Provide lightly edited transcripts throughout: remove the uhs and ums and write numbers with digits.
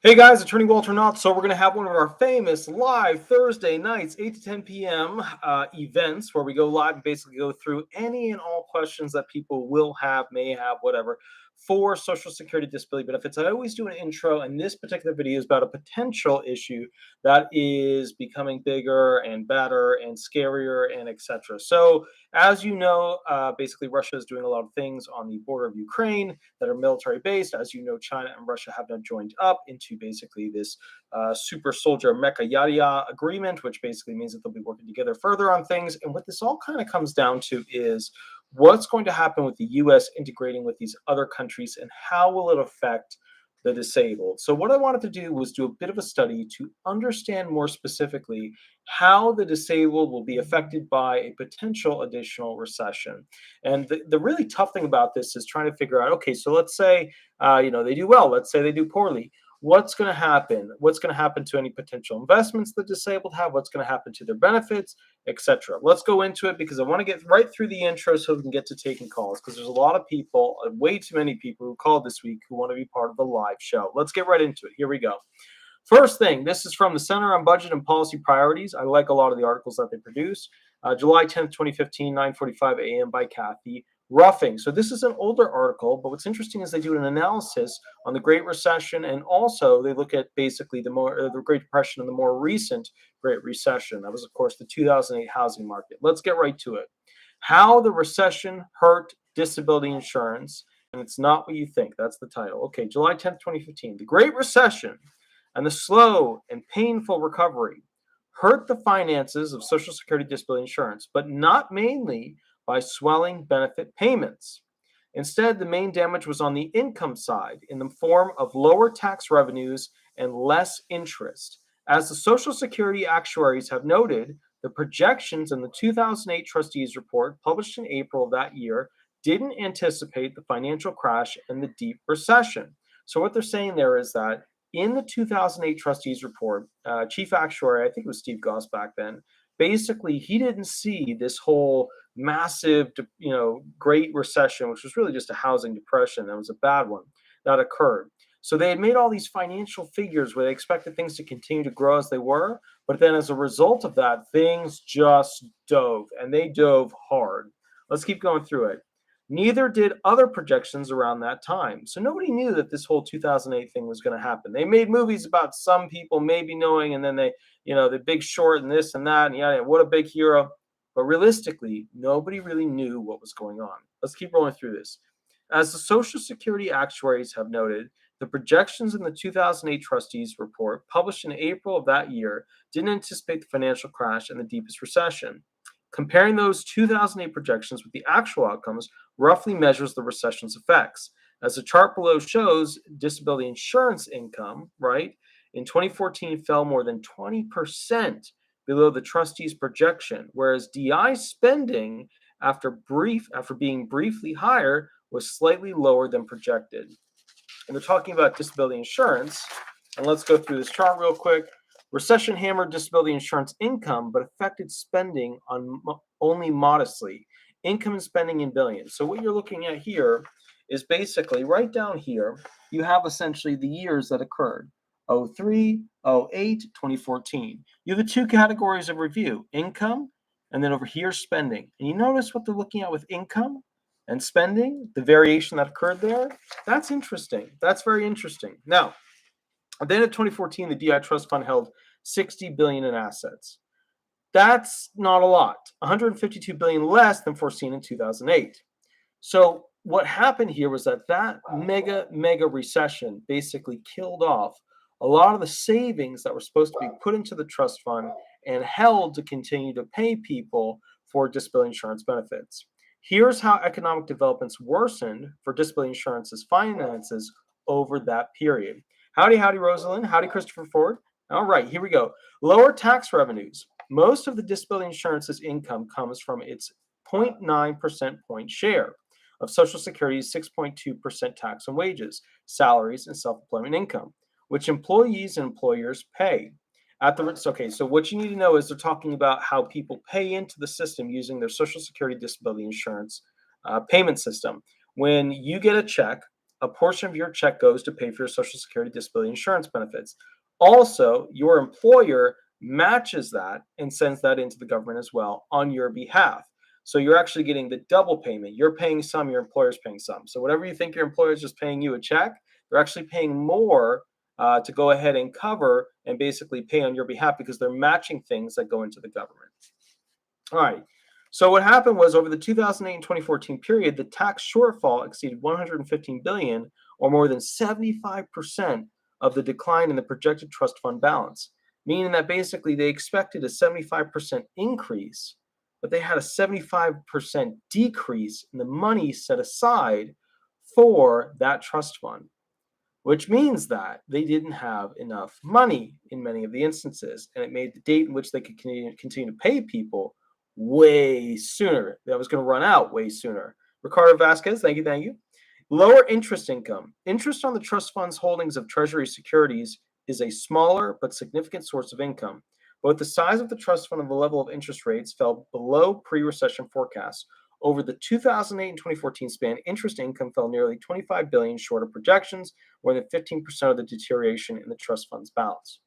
Hey guys, Attorney Walter Knott. So we're going to have one of our famous live Thursday nights, 8 to 10 p.m. Events where we go live and basically go through any and all questions that people will have, may have, whatever, for Social Security disability benefits. I always do an intro, and this particular video is about a potential issue that is becoming bigger and better and scarier and etc. So as you know, basically Russia is doing a lot of things on the border of Ukraine that are military based. As you know, China and Russia have now joined up into basically this super soldier mecha yada yada agreement, which basically means that they'll be working together further on things. And what this all kind of comes down to is what's going to happen with the US integrating with these other countries and how will it affect the disabled. So what I wanted to do was do a bit of a study to understand more specifically how the disabled will be affected by a potential additional recession. And the really tough thing about this is trying to figure out, okay, so let's say, they do well. Let's say they do poorly. What's going to happen? What's going to happen to any potential investments the disabled have? What's going to happen to their benefits, etc. Let's go into it because I want to get right through the intro so we can get to taking calls because there's a lot of people, way too many people who called this week who want to be part of the live show. Let's get right into it. Here we go. First thing, this is from the Center on Budget and Policy Priorities. I like a lot of the articles that they produce. July 10th, 2015, 9:45 a.m. by Kathy Ruffing. So this is an older article, but what's interesting is they do an analysis on the Great Recession, and also they look at basically the Great Depression and the more recent Great Recession. That was, of course, the 2008 housing market. Let's get right to it. How the Recession Hurt Disability Insurance, and it's not what you think. That's the title. Okay, July 10th, 2015. The Great Recession and the slow and painful recovery hurt the finances of Social Security disability insurance, but not mainly by swelling benefit payments. Instead, the main damage was on the income side in the form of lower tax revenues and less interest. As the Social Security actuaries have noted, the projections in the 2008 Trustees Report, published in April of that year, didn't anticipate the financial crash and the deep recession. So, what they're saying there is that in the 2008 Trustees Report, Chief Actuary, I think it was Steve Goss back then, basically he didn't see this whole massive, Great Recession, which was really just a housing depression. That was a bad one that occurred. So they had made all these financial figures where they expected things to continue to grow as they were, but then as a result of that, things just dove, and they dove hard. Let's keep going through it. Neither did other projections around that time. So nobody knew that this whole 2008 thing was going to happen. They made movies about some people maybe knowing, and then the Big Short and this and that, and yeah, what a big hero. But realistically, nobody really knew what was going on. Let's keep rolling through this. As the Social Security actuaries have noted, the projections in the 2008 Trustees Report, published in April of that year, didn't anticipate the financial crash and the deepest recession. Comparing those 2008 projections with the actual outcomes roughly measures the recession's effects. As the chart below shows, disability insurance income, right, in 2014 fell more than 20% below the trustees' projection, whereas DI spending after being briefly higher was slightly lower than projected. And they're talking about disability insurance. And let's go through this chart real quick. Recession hammered disability insurance income, but affected spending on only modestly. Income and spending in billions. So what you're looking at here is basically right down here, you have essentially the years that occurred. 03, 08, 2014. You have the two categories of review, income, and then over here, spending. And you notice what they're looking at with income and spending, the variation that occurred there? That's interesting. That's very interesting. Now, at the end of 2014, the DI Trust Fund held $60 billion in assets. That's not a lot, $152 billion less than foreseen in 2008. So what happened here was that mega recession basically killed off a lot of the savings that were supposed to be put into the trust fund and held to continue to pay people for disability insurance benefits. Here's how economic developments worsened for disability insurance's finances over that period. Howdy, Rosalind. Howdy, Christopher Ford. All right, here we go. Lower tax revenues. Most of the disability insurance's income comes from its 0.9% point share of Social Security's 6.2% tax on wages, salaries, and self-employment income, which employees and employers pay. So what you need to know is they're talking about how people pay into the system using their Social Security disability insurance payment system. When you get a check, a portion of your check goes to pay for your Social Security disability insurance benefits. Also, your employer matches that and sends that into the government as well on your behalf. So you're actually getting the double payment. You're paying some, your employer's paying some. So whatever you think your employer is just paying you a check, they're actually paying more to go ahead and cover and basically pay on your behalf because they're matching things that go into the government. All right. So what happened was over the 2008 and 2014 period, the tax shortfall exceeded 115 billion, or more than 75% of the decline in the projected trust fund balance, meaning that basically they expected a 75% increase, but they had a 75% decrease in the money set aside for that trust fund, which means that they didn't have enough money in many of the instances, and it made the date in which they could continue to pay people way sooner. That was going to run out way sooner. Ricardo Vasquez, thank you, thank you. Lower interest income. Interest on the trust fund's holdings of Treasury securities is a smaller but significant source of income. Both the size of the trust fund and the level of interest rates fell below pre-recession forecasts. Over the 2008 and 2014 span, interest income fell nearly 25 billion short of projections, more than 15% of the deterioration in the trust fund's balance.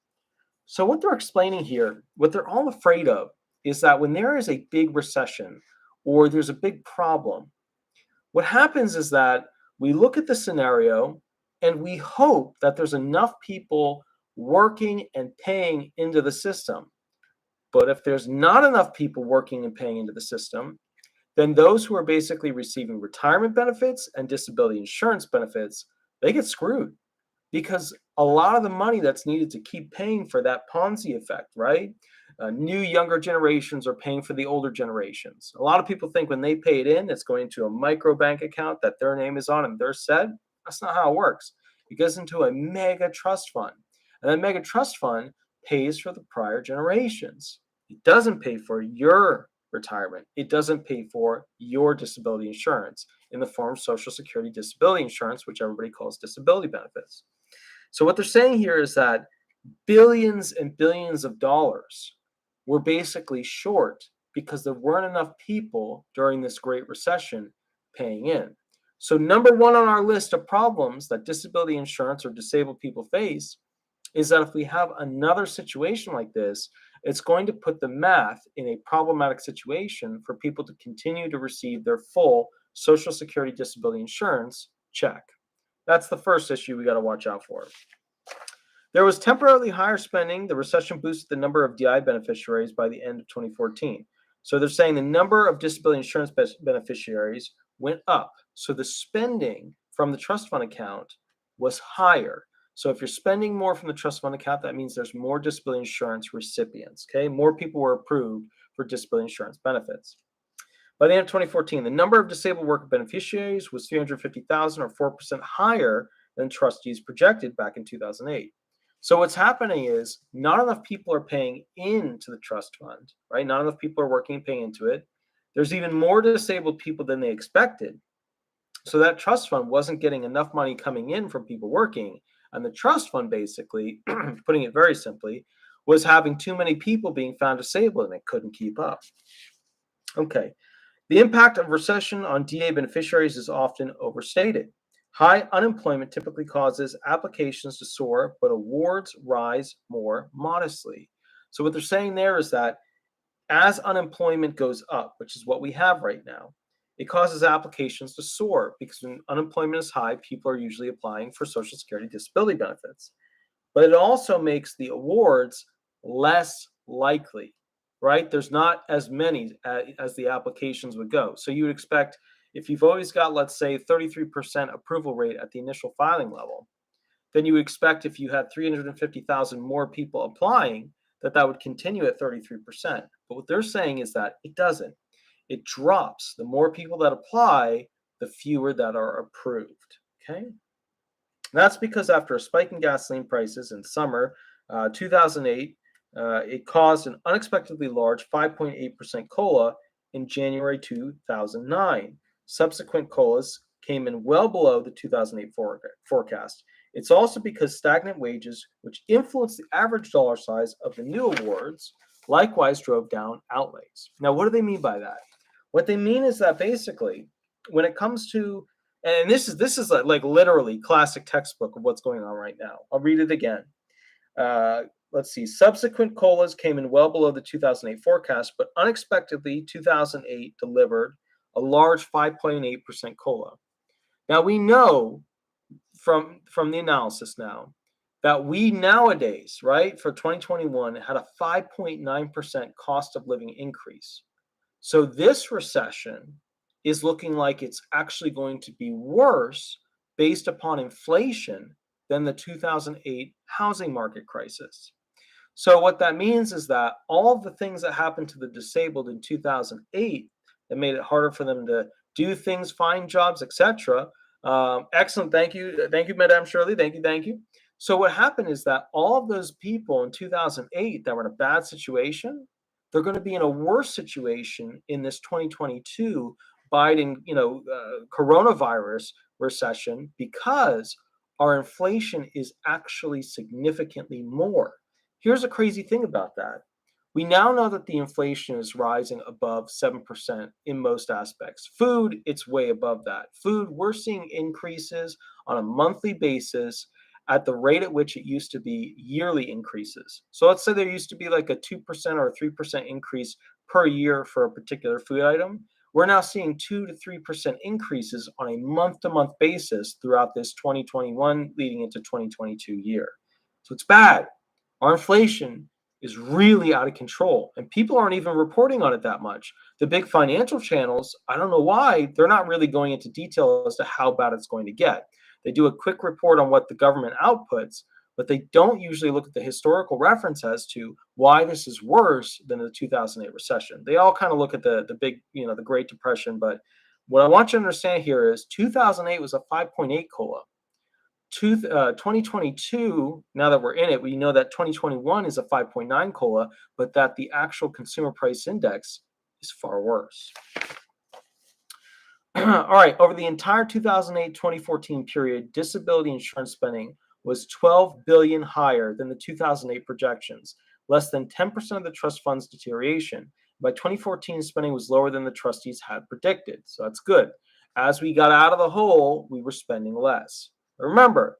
So what they're explaining here, what they're all afraid of, is that when there is a big recession or there's a big problem, what happens is that we look at the scenario and we hope that there's enough people working and paying into the system. But if there's not enough people working and paying into the system, then those who are basically receiving retirement benefits and disability insurance benefits, they get screwed because a lot of the money that's needed to keep paying for that Ponzi effect, right? New younger generations are paying for the older generations. A lot of people think when they pay it in, it's going into a micro bank account that their name is on and they're set. That's not how it works. It goes into a mega trust fund. And that mega trust fund pays for the prior generations. It doesn't pay for your retirement. It doesn't pay for your disability insurance in the form of Social Security disability insurance, which everybody calls disability benefits. So what they're saying here is that billions and billions of dollars were basically short because there weren't enough people during this Great Recession paying in. So number one on our list of problems that disability insurance or disabled people face is that if we have another situation like this, it's going to put the math in a problematic situation for people to continue to receive their full Social Security disability insurance check. That's the first issue we got to watch out for. There was temporarily higher spending. The recession boosted the number of DI beneficiaries by the end of 2014. So they're saying the number of disability insurance beneficiaries went up. So the spending from the trust fund account was higher. So if you're spending more from the trust fund account, that means there's more disability insurance recipients. Okay, more people were approved for disability insurance benefits. By the end of 2014, the number of disabled worker beneficiaries was 350,000, or 4% higher than trustees projected back in 2008. So what's happening is not enough people are paying into the trust fund, right? Not enough people are working and paying into it. There's even more disabled people than they expected. So that trust fund wasn't getting enough money coming in from people working. And the trust fund, basically, putting it very simply, was having too many people being found disabled and it couldn't keep up. Okay. The impact of recession on DA beneficiaries is often overstated. High unemployment typically causes applications to soar, but awards rise more modestly. So what they're saying there is that as unemployment goes up, which is what we have right now, it causes applications to soar because when unemployment is high, people are usually applying for Social Security disability benefits. But it also makes the awards less likely, right? There's not as many as the applications would go. So you would expect if you've always got, let's say, 33% approval rate at the initial filing level, then you would expect if you had 350,000 more people applying, that would continue at 33%. But what they're saying is that it doesn't. It drops. The more people that apply, the fewer that are approved. Okay? That's because after a spike in gasoline prices in summer 2008, it caused an unexpectedly large 5.8% COLA in January 2009. Subsequent COLAs came in well below the 2008 forecast. It's also because stagnant wages, which influence the average dollar size of the new awards, likewise drove down outlays. Now, what do they mean by that? What they mean is that basically, when it comes to And this is like literally classic textbook of what's going on right now. I'll read it again. Uh, let's see. Subsequent colas came in well below the 2008 forecast, but unexpectedly, 2008 delivered a large 5.8% cola. Now we know from the analysis now that we nowadays, right, for 2021 had a 5.9% cost of living increase. So this recession is looking like it's actually going to be worse based upon inflation than the 2008 housing market crisis. So what that means is that all of the things that happened to the disabled in 2008 that made it harder for them to do things, find jobs, etc. Excellent, thank you, Madame Shirley, thank you. So what happened is that all of those people in 2008 that were in a bad situation, they're going to be in a worse situation in this 2022 Biden, coronavirus recession because our inflation is actually significantly more. Here's a crazy thing about that. We now know that the inflation is rising above 7% in most aspects. Food, it's way above that. Food, we're seeing increases on a monthly basis at the rate at which it used to be yearly increases. So let's say there used to be like a 2% or a 3% increase per year for a particular food item. We're now seeing 2 to 3% increases on a month to month basis throughout this 2021 leading into 2022 year. So it's bad. Our inflation is really out of control, and people aren't even reporting on it that much. The big financial channels, I don't know why, they're not really going into detail as to how bad it's going to get. They do a quick report on what the government outputs, but they don't usually look at the historical reference as to why this is worse than the 2008 recession. They all kind of look at the big, the Great Depression, but what I want you to understand here is 2008 was a 5.8 COLA. 2022, now that we're in it, we know that 2021 is a 5.9 COLA, but that the actual consumer price index is far worse. All right, over the entire 2008-2014 period, disability insurance spending was 12 billion higher than the 2008 projections, less than 10% of the trust fund's deterioration. By 2014, spending was lower than the trustees had predicted, so that's good. As we got out of the hole, we were spending less. Remember,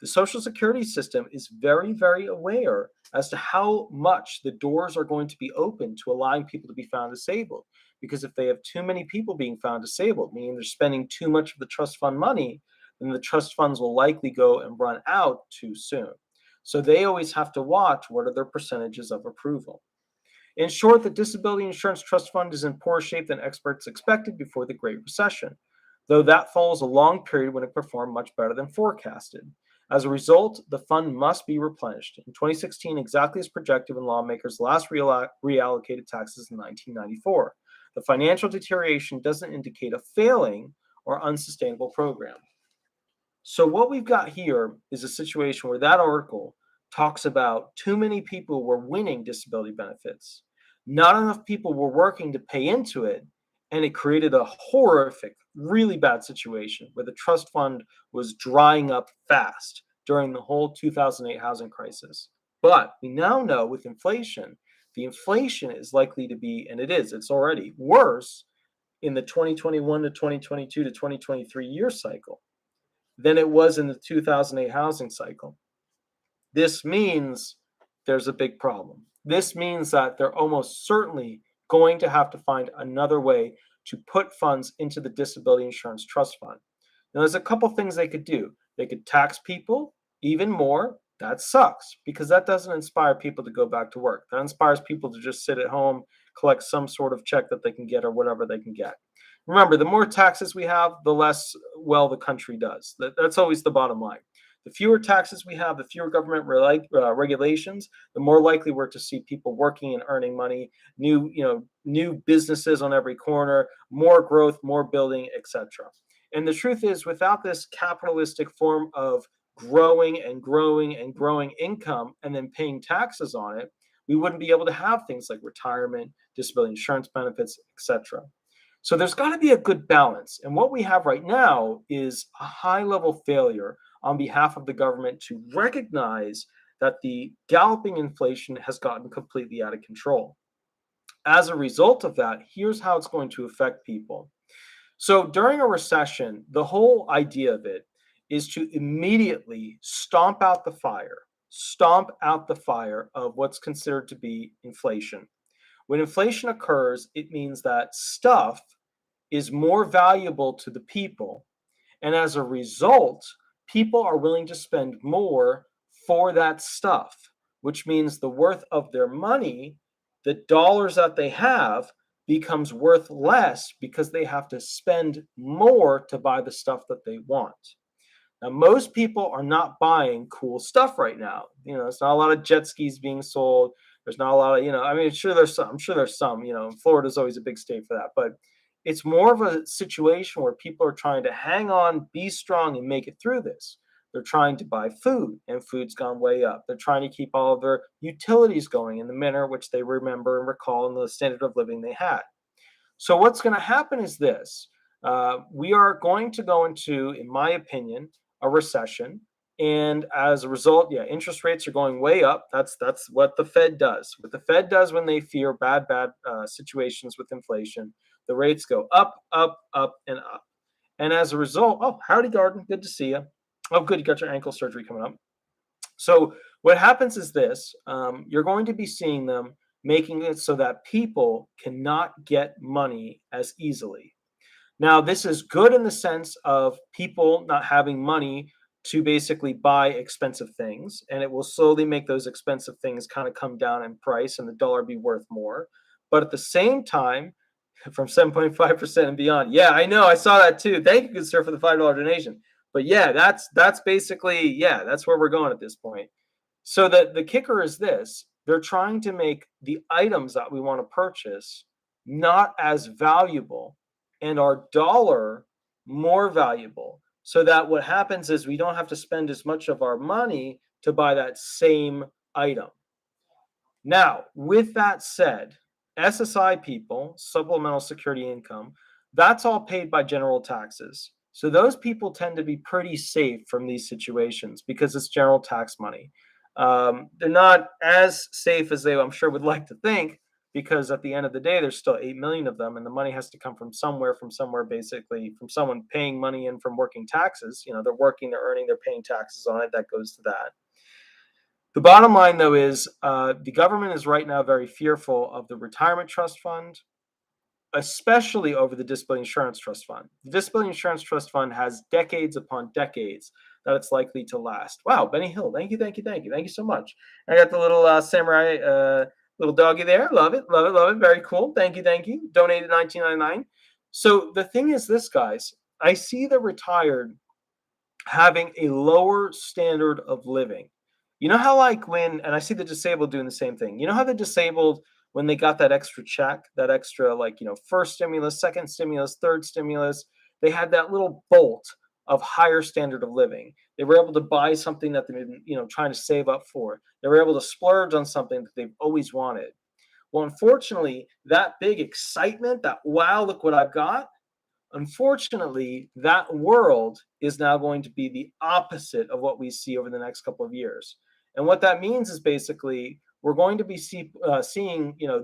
the Social Security system is very, very aware as to how much the doors are going to be open to allowing people to be found disabled. Because if they have too many people being found disabled, meaning they're spending too much of the trust fund money, then the trust funds will likely go and run out too soon. So they always have to watch what are their percentages of approval. In short, the Disability Insurance Trust Fund is in poorer shape than experts expected before the Great Recession, though that follows a long period when it performed much better than forecasted. As a result, the fund must be replenished. In 2016, exactly as projected when lawmakers last reallocated taxes in 1994. The financial deterioration doesn't indicate a failing or unsustainable program. So what we've got here is a situation where that article talks about too many people were winning disability benefits. Not enough people were working to pay into it, and it created a horrific, really bad situation where the trust fund was drying up fast during the whole 2008 housing crisis. But we now know with inflation, the inflation is likely to be, and it's already worse in the 2021 to 2022 to 2023 year cycle than it was in the 2008 housing cycle. This means there's a big problem. This means that they're almost certainly going to have to find another way to put funds into the Disability Insurance Trust Fund. Now, there's a couple things they could do. They could tax people even more. That sucks because that doesn't inspire people to go back to work. That inspires people to just sit at home, collect some sort of check that they can get or whatever they can get. Remember, the more taxes we have, the less well the country does. That's always the bottom line. The fewer taxes we have, the fewer government regulations, the more likely we're to see people working and earning money, new businesses on every corner, more growth, more building, etc. And the truth is, without this capitalistic form of growing and growing and growing income and then paying taxes on it, we wouldn't be able to have things like retirement, disability insurance benefits, etc. So there's got to be a good balance. And what we have right now is a high level failure on behalf of the government to recognize that the galloping inflation has gotten completely out of control. As a result of that, here's how it's going to affect people. So during a recession, the whole idea of it is to immediately stomp out the fire of what's considered to be inflation. When inflation occurs, it means that stuff is more valuable to the people. And as a result, people are willing to spend more for that stuff, which means the worth of their money, the dollars that they have, becomes worth less because they have to spend more to buy the stuff that they want. Now, most people are not buying cool stuff right now. It's not a lot of jet skis being sold. There's not a lot of, I mean, sure there's some. I'm sure there's some. Florida's always a big state for that, but it's more of a situation where people are trying to hang on, be strong, and make it through this. They're trying to buy food, and food's gone way up. They're trying to keep all of their utilities going in the manner which they remember and recall in the standard of living they had. So what's going to happen is this: we are going to go into, in my opinion, a recession, and as a result, yeah, interest rates are going way up. That's what the Fed does. What the Fed does when they fear bad situations with inflation, the rates go up, up, up, and up. And as a result, oh, howdy, Garden, good to see you. Oh, good, you got your ankle surgery coming up. So what happens is this: you're going to be seeing them making it so that people cannot get money as easily. Now, this is good in the sense of people not having money to basically buy expensive things, and it will slowly make those expensive things kind of come down in price and the dollar be worth more. But at the same time, from 7.5% and beyond. Yeah, I know. I saw that too. Thank you, good sir, for the $5 donation. But yeah, that's basically, yeah, that's where we're going at this point. So the kicker is this: they're trying to make the items that we want to purchase not as valuable and our dollar more valuable. So that what happens is we don't have to spend as much of our money to buy that same item. Now, with that said, SSI people, supplemental security income, that's all paid by general taxes. So those people tend to be pretty safe from these situations because it's general tax money. They're not as safe as they, I'm sure, would like to think, because at the end of the day, there's still 8 million of them, and the money has to come from somewhere, basically, from someone paying money in from working taxes. They're working, they're earning, they're paying taxes on it. That goes to that. The bottom line, though, is the government is right now very fearful of the retirement trust fund, especially over the disability insurance trust fund. The disability insurance trust fund has decades upon decades that it's likely to last. Wow, Benny Hill, thank you, thank you, thank you, thank you so much. I got the little samurai little doggy there. Love it, love it, love it. Very cool. Thank you, thank you. Donated 1999. So the thing is this, guys. I see the retired having a lower standard of living. You know how, like, and I see the disabled doing the same thing. You know how the disabled, when they got that extra check, that extra, like, first stimulus, second stimulus, third stimulus, they had that little bolt of higher standard of living. They were able to buy something that they've been, trying to save up for. They were able to splurge on something that they've always wanted. Well, unfortunately, that big excitement, that wow, look what I've got, unfortunately, that world is now going to be the opposite of what we see over the next couple of years. And what that means is basically we're going to be seeing,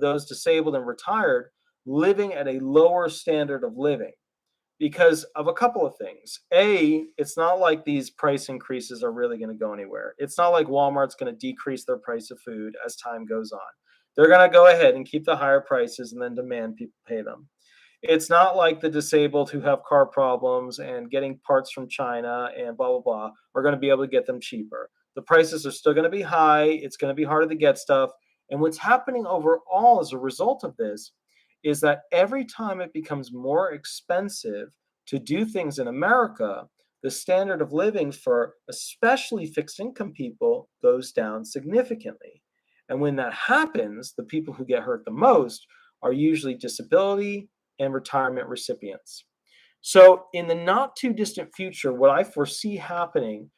those disabled and retired living at a lower standard of living because of a couple of things. A, it's not like these price increases are really going to go anywhere. It's not like Walmart's going to decrease their price of food as time goes on. They're going to go ahead and keep the higher prices and then demand people pay them. It's not like the disabled who have car problems and getting parts from China and blah, blah, blah, are going to be able to get them cheaper. The prices are still going to be high. It's going to be harder to get stuff. And what's happening overall as a result of this is that every time it becomes more expensive to do things in America, the standard of living for especially fixed income people goes down significantly. And when that happens, the people who get hurt the most are usually disability and retirement recipients. So, in the not too distant future, what I foresee happening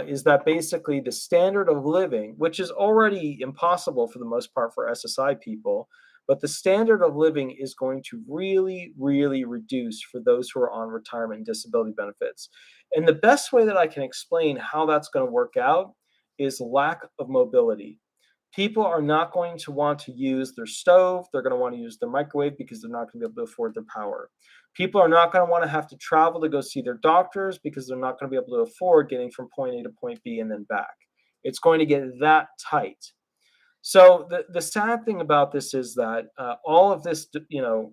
is that basically the standard of living, which is already impossible for the most part for SSI people, but the standard of living is going to really, really reduce for those who are on retirement and disability benefits. And the best way that I can explain how that's going to work out is lack of mobility. People are not going to want to use their stove. They're going to want to use their microwave because they're not going to be able to afford their power. People are not going to want to have to travel to go see their doctors because they're not going to be able to afford getting from point A to point B and then back. It's going to get that tight. So the sad thing about this is that all of this,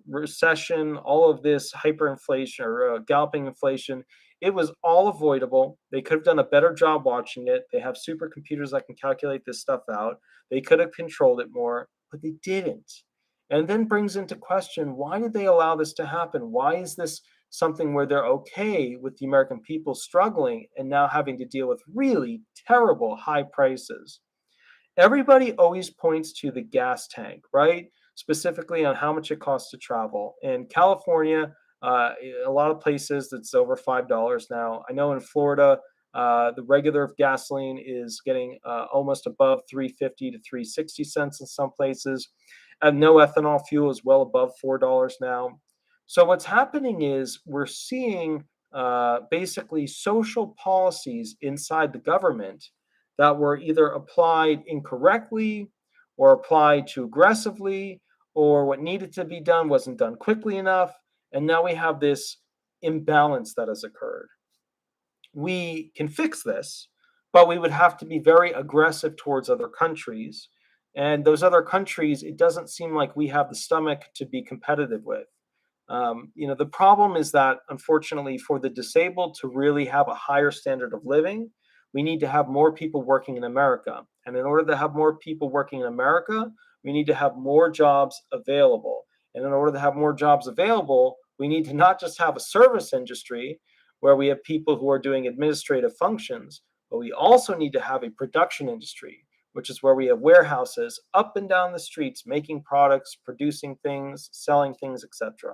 recession, all of this hyperinflation or galloping inflation, it was all avoidable. They could have done a better job watching it. They have supercomputers that can calculate this stuff out. They could have controlled it more, but they didn't. And then brings into question, why did they allow this to happen? Why is this something where they're okay with the American people struggling and now having to deal with really terrible high prices? Everybody always points to the gas tank, right? Specifically on how much it costs to travel. In California, a lot of places it's over $5 now. I know in Florida, the regular gasoline is getting almost above 350 to 360 cents in some places. And no ethanol fuel is well above $4 now. So what's happening is we're seeing basically social policies inside the government that were either applied incorrectly or applied too aggressively, or what needed to be done wasn't done quickly enough. And now we have this imbalance that has occurred. We can fix this, but we would have to be very aggressive towards other countries. And those other countries, it doesn't seem like we have the stomach to be competitive with. The problem is that, unfortunately, for the disabled to really have a higher standard of living, we need to have more people working in America. And in order to have more people working in America, we need to have more jobs available. And in order to have more jobs available, we need to not just have a service industry where we have people who are doing administrative functions, but we also need to have a production industry, which is where we have warehouses up and down the streets making products, producing things, selling things, etc.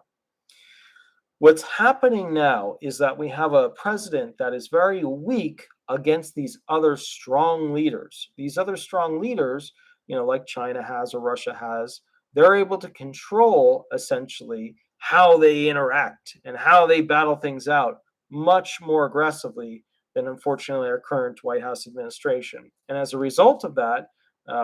What's happening now is that we have a president that is very weak against these other strong leaders. These other strong leaders, like China has or Russia has, they're able to control essentially how they interact and how they battle things out much more aggressively than, unfortunately, our current White House administration. And as a result of that,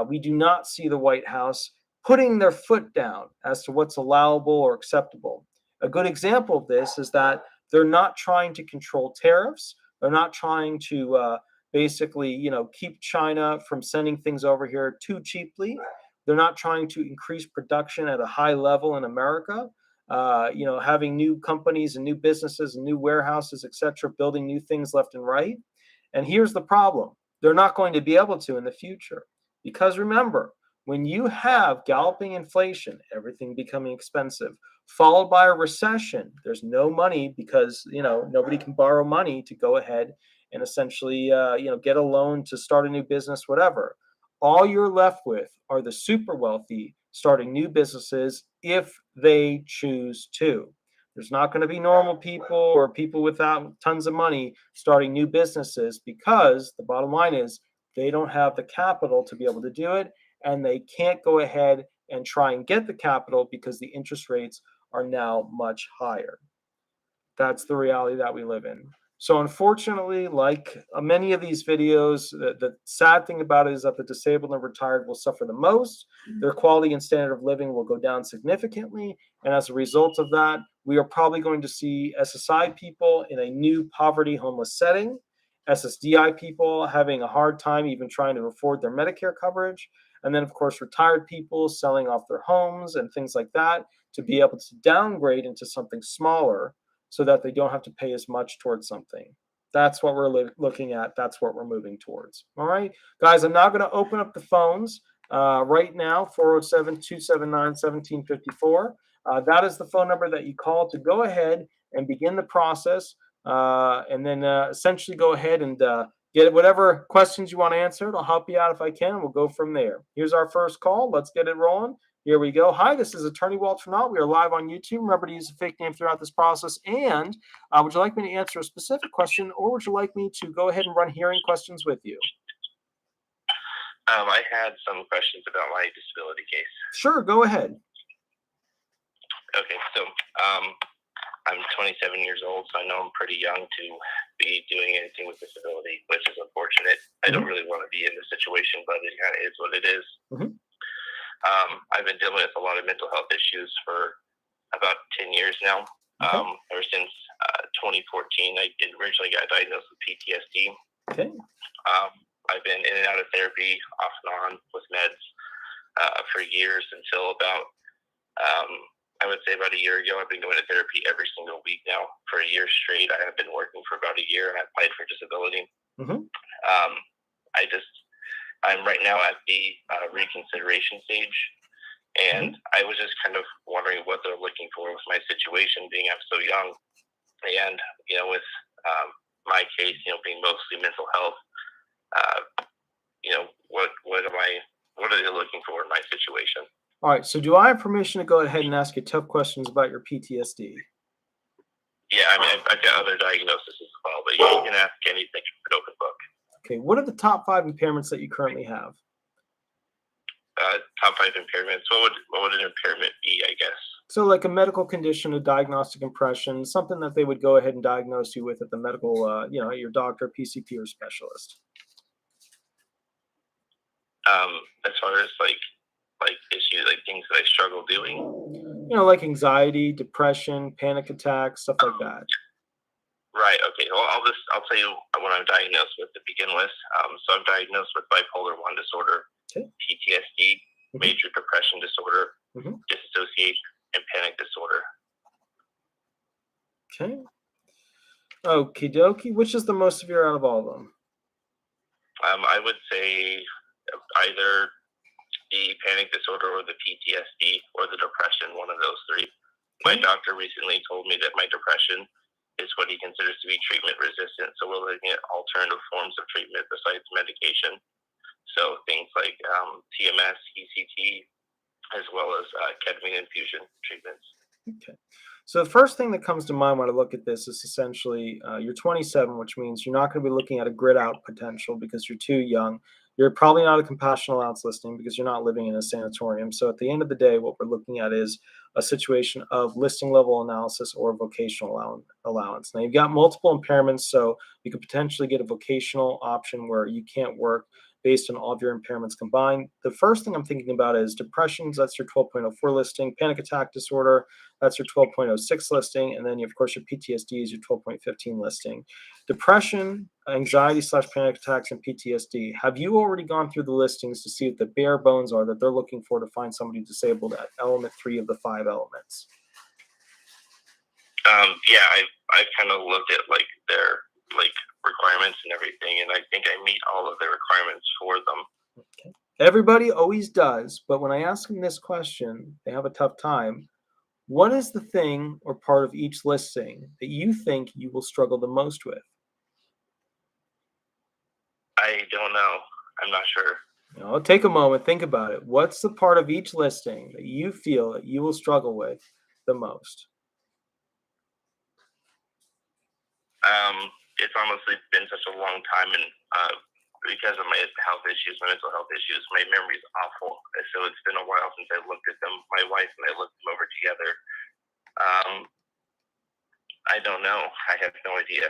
we do not see the White House putting their foot down as to what's allowable or acceptable. A good example of this is that they're not trying to control tariffs. They're not trying to basically, keep China from sending things over here too cheaply. They're not trying to increase production at a high level in America. Having new companies and new businesses and new warehouses, etc., building new things left and right. And here's the problem: they're not going to be able to in the future, because remember, when you have galloping inflation, everything becoming expensive, followed by a recession, there's no money because nobody can borrow money to go ahead and essentially get a loan to start a new business, whatever. All you're left with are the super wealthy starting new businesses if they choose to. There's not going to be normal people or people without tons of money starting new businesses, because the bottom line is they don't have the capital to be able to do it, and they can't go ahead and try and get the capital because the interest rates are now much higher. That's the reality that we live in. So unfortunately, like many of these videos, the sad thing about it is that the disabled and retired will suffer the most. Their quality and standard of living will go down significantly. And as a result of that, we are probably going to see SSI people in a new poverty homeless setting, SSDI people having a hard time even trying to afford their Medicare coverage, and then, of course, retired people selling off their homes and things like that to be able to downgrade into something smaller so that they don't have to pay as much towards something. That's what we're looking at. That's what we're moving towards. All right, guys, I'm now going to open up the phones right now, 407-279-1754. That is the phone number that you call to go ahead and begin the process, and then essentially go ahead and get whatever questions you want answered. I'll help you out if I can. We'll go from there. Here's our first call. Let's get it rolling. Here we go. Hi, this is Attorney Walter Knott. We are live on YouTube. Remember to use a fake name throughout this process. And would you like me to answer a specific question, or would you like me to go ahead and run hearing questions with you? I had some questions about my disability case. Sure, go ahead. Okay, so I'm 27 years old, so I know I'm pretty young to be doing anything with disability, which is unfortunate. I don't really want to be in this situation, but it kind of is what it is. I've been dealing with a lot of mental health issues for about 10 years now. Okay. Ever since 2014, I originally got diagnosed with PTSD. Okay. I've been in and out of therapy off and on with meds for years until about, I would say about a year ago. I've been going to therapy every single week now for a year straight. I have been working for about a year, and I applied for disability. Mm-hmm. I'm right now at the reconsideration stage, and I was just kind of wondering what they're looking for with my situation, being I'm so young, and with my case, being mostly mental health. What are they looking for in my situation? All right. So do I have permission to go ahead and ask you tough questions about your PTSD? Yeah, I mean, I've got other diagnoses as well, but you can ask anything. It's an open book. Okay. What are the top 5 impairments that you currently have? Top 5 impairments. What would an impairment be, I guess? So like a medical condition, a diagnostic impression, something that they would go ahead and diagnose you with at the medical, your doctor, PCP, or specialist. As far as like issues, like things that I struggle doing. Like anxiety, depression, panic attacks, stuff like that. Right. Okay. Well, I'll tell you what I'm diagnosed with to begin with. So I'm diagnosed with bipolar 1 disorder, PTSD, major depression disorder, dissociation, and panic disorder. Okay. Okie dokie. Which is the most severe out of all of them? I would say either the panic disorder or the PTSD or the depression, one of those 3. My doctor recently told me that my depression is what he considers to be treatment resistant. So we're looking at alternative forms of treatment besides medication. So things like TMS, ECT, as well as ketamine infusion treatments. Okay. So the first thing that comes to mind when I look at this is essentially you're 27, which means you're not going to be looking at a grid out potential because you're too young. You're probably not a compassionate allowance listing because you're not living in a sanatorium. So at the end of the day, what we're looking at is a situation of listing level analysis or vocational allowance. Now you've got multiple impairments, so you could potentially get a vocational option where you can't work based on all of your impairments combined. The first thing I'm thinking about is depressions, that's your 12.04 listing, panic attack disorder, that's your 12.06 listing, and then of course your PTSD is your 12.15 listing. Depression, anxiety / panic attacks, and PTSD. Have you already gone through the listings to see what the bare bones are that they're looking for to find somebody disabled at element 3 of the 5 elements? Yeah, I've kind of looked at their requirements and everything, and I think I meet all of the requirements for them. Okay. Everybody always does, but when I ask them this question, they have a tough time. What is the thing or part of each listing that you think you will struggle the most with? I don't know. I'm not sure. Take a moment, think about it. What's the part of each listing that you feel that you will struggle with the most? It's honestly been such a long time, and because of my health issues, my mental health issues, my memory's awful. So it's been a while since I looked at them. My wife and I looked them over together. I don't know. I have no idea.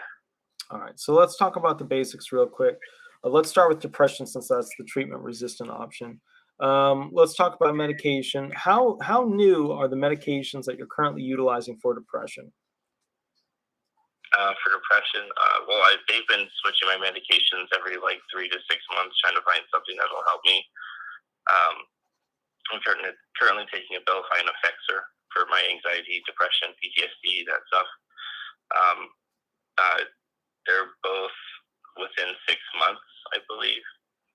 All right, so let's talk about the basics real quick. Let's start with depression since that's the treatment-resistant option. Let's talk about medication. How new are the medications that you're currently utilizing for depression? For depression, they've been switching my medications every 3 to 6 months, trying to find something that will help me. I'm currently taking a Belfine Effexor for my anxiety, depression, PTSD, that stuff. They're both within 6 months, I believe.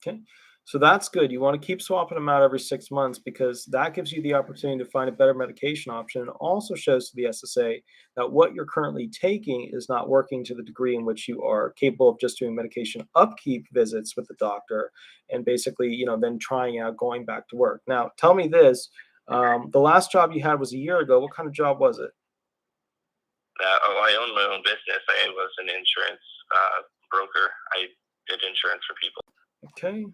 Okay, so that's good. You want to keep swapping them out every 6 months because that gives you the opportunity to find a better medication option. It also shows to the SSA that what you're currently taking is not working to the degree in which you are capable of just doing medication upkeep visits with the doctor and basically, then trying out going back to work. Now, tell me this, the last job you had was a year ago. What kind of job was it? I own my own business. I was an insurance broker. I did insurance for people. Okay.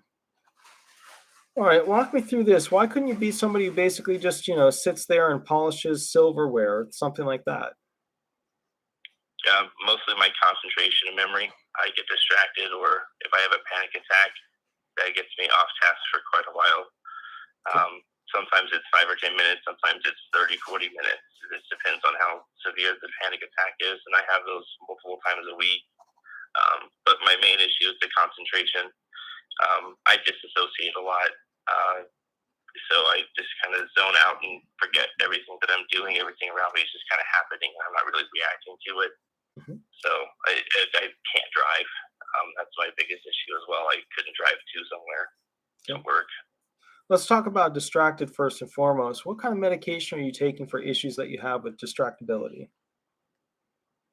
All right, walk me through this. Why couldn't you be somebody who basically just, sits there and polishes silverware, something like that? Mostly my concentration and memory. I get distracted, or if I have a panic attack, that gets me off task for quite a while. sometimes it's 5 or 10 minutes, sometimes it's 30, 40 minutes. It just depends on how severe the panic attack is, and I have those multiple times a week. But my main issue is the concentration. I disassociate a lot, so I just kind of zone out and forget everything that I'm doing. Everything around me is just kind of happening, and I'm not really reacting to it. Mhm. So I can't drive. That's my biggest issue as well. I couldn't drive to somewhere to work. Let's talk about distracted first and foremost. What kind of medication are you taking for issues that you have with distractibility?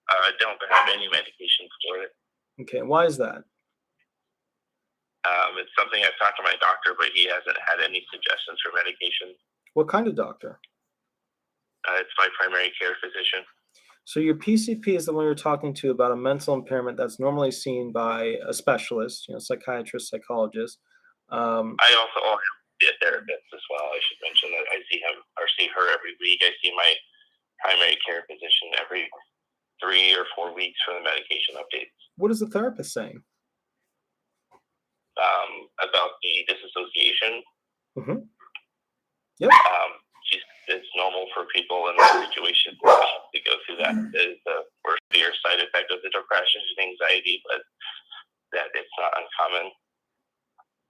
I don't have any medication for it. Okay, why is that? It's something I've talked to my doctor, but he hasn't had any suggestions for medication. What kind of doctor? It's my primary care physician. So your PCP is the one you're talking to about a mental impairment that's normally seen by a specialist, psychiatrist, psychologist. I also have a therapist as well. I should mention that I see him or see her every week. I see my primary care physician every 3 or 4 weeks for the medication updates. What is the therapist saying? About the disassociation. Mm-hmm. Yep. It's normal for people in that situation to go through that. It's the worst severe side effect of the depression and anxiety, but that it's not uncommon.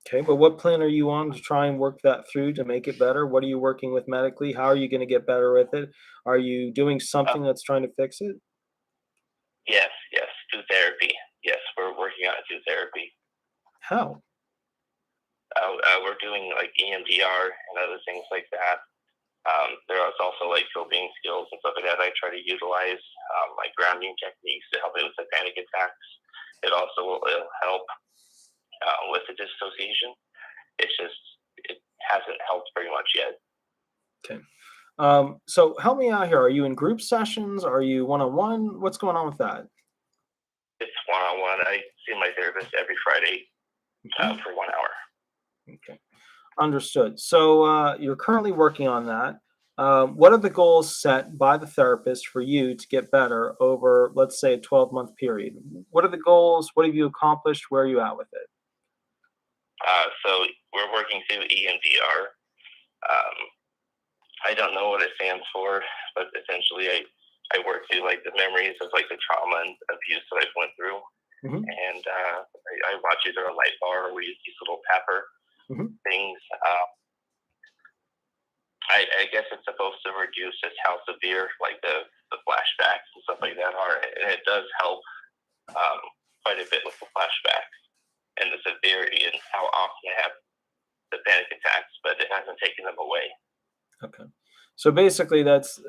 Okay, but what plan are you on to try and work that through to make it better? What are you working with medically? How are you going to get better with it? Are you doing something that's trying to fix it? Yes, through therapy. Yes, we're working on it through therapy. How? We're doing like EMDR and other things like that. There is also like coping skills and stuff like that I try to utilize, like grounding techniques to help me with the panic attacks. It also will help with the dissociation. It hasn't helped very much yet. Okay. So help me out here. Are you in group sessions? Are you one-on-one? What's going on with that? It's one-on-one. I see my therapist every Friday for 1 hour. Okay. Understood. So you're currently working on that. What are the goals set by the therapist for you to get better over, let's say, a 12-month period? What are the goals? What have you accomplished? Where are you at with it? So we're working through EMDR. I don't know what it stands for, but essentially I work through like the memories of like the trauma and abuse that I've went through. Mm-hmm. And I watch either a light bar or we use these little pepper things. I guess it's supposed to reduce just how severe like the flashbacks and stuff like that are. And it does help quite a bit with the flashbacks and the severity and how often I have the panic attacks, but it hasn't taken them away. Okay. So basically that's,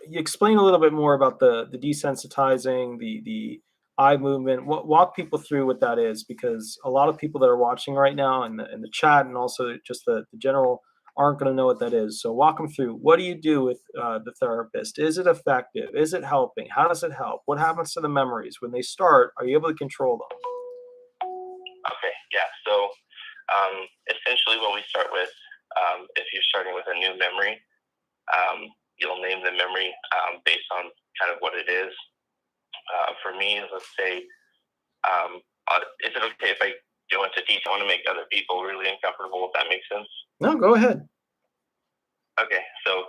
you explain a little bit more about the desensitizing, the eye movement. Walk people through what that is, because a lot of people that are watching right now in the chat and also just the general aren't going to know what that is. So walk them through. What do you do with the therapist? Is it effective? Is it helping? How does it help? What happens to the memories when they start? Are you able to control them? Okay, yeah. So essentially what we start with, if you're starting with a new memory, you'll name the memory based on kind of what it is. For me, let's say, is it okay if I go into detail? I want to make other people really uncomfortable, if that makes sense. No, go ahead. Okay, so,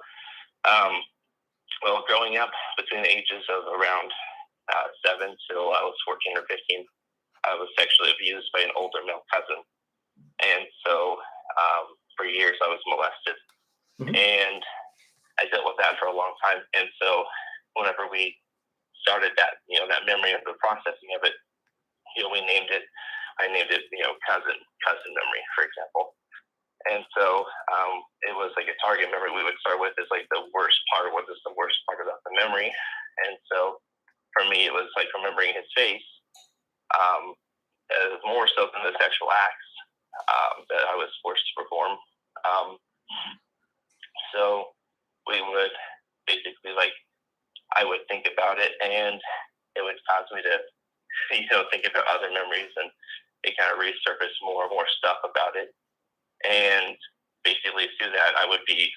well, growing up between the ages of around 7 till I was 14 or 15, I was sexually abused by an older male cousin. And so for years I was molested. Mm-hmm. And I dealt with that for a long time. And so whenever we started that, that memory of the processing of it, we named it, I named it, cousin memory, for example. And so it was like a target memory we would start with is like the worst part. What is the worst part about the memory? And so for me, it was like remembering his face, more so than the sexual acts that I was forced to perform. So we would basically I would think about it, and it would cause me to, think about other memories, and it kind of resurfaced more and more stuff about it. And basically through that, I would be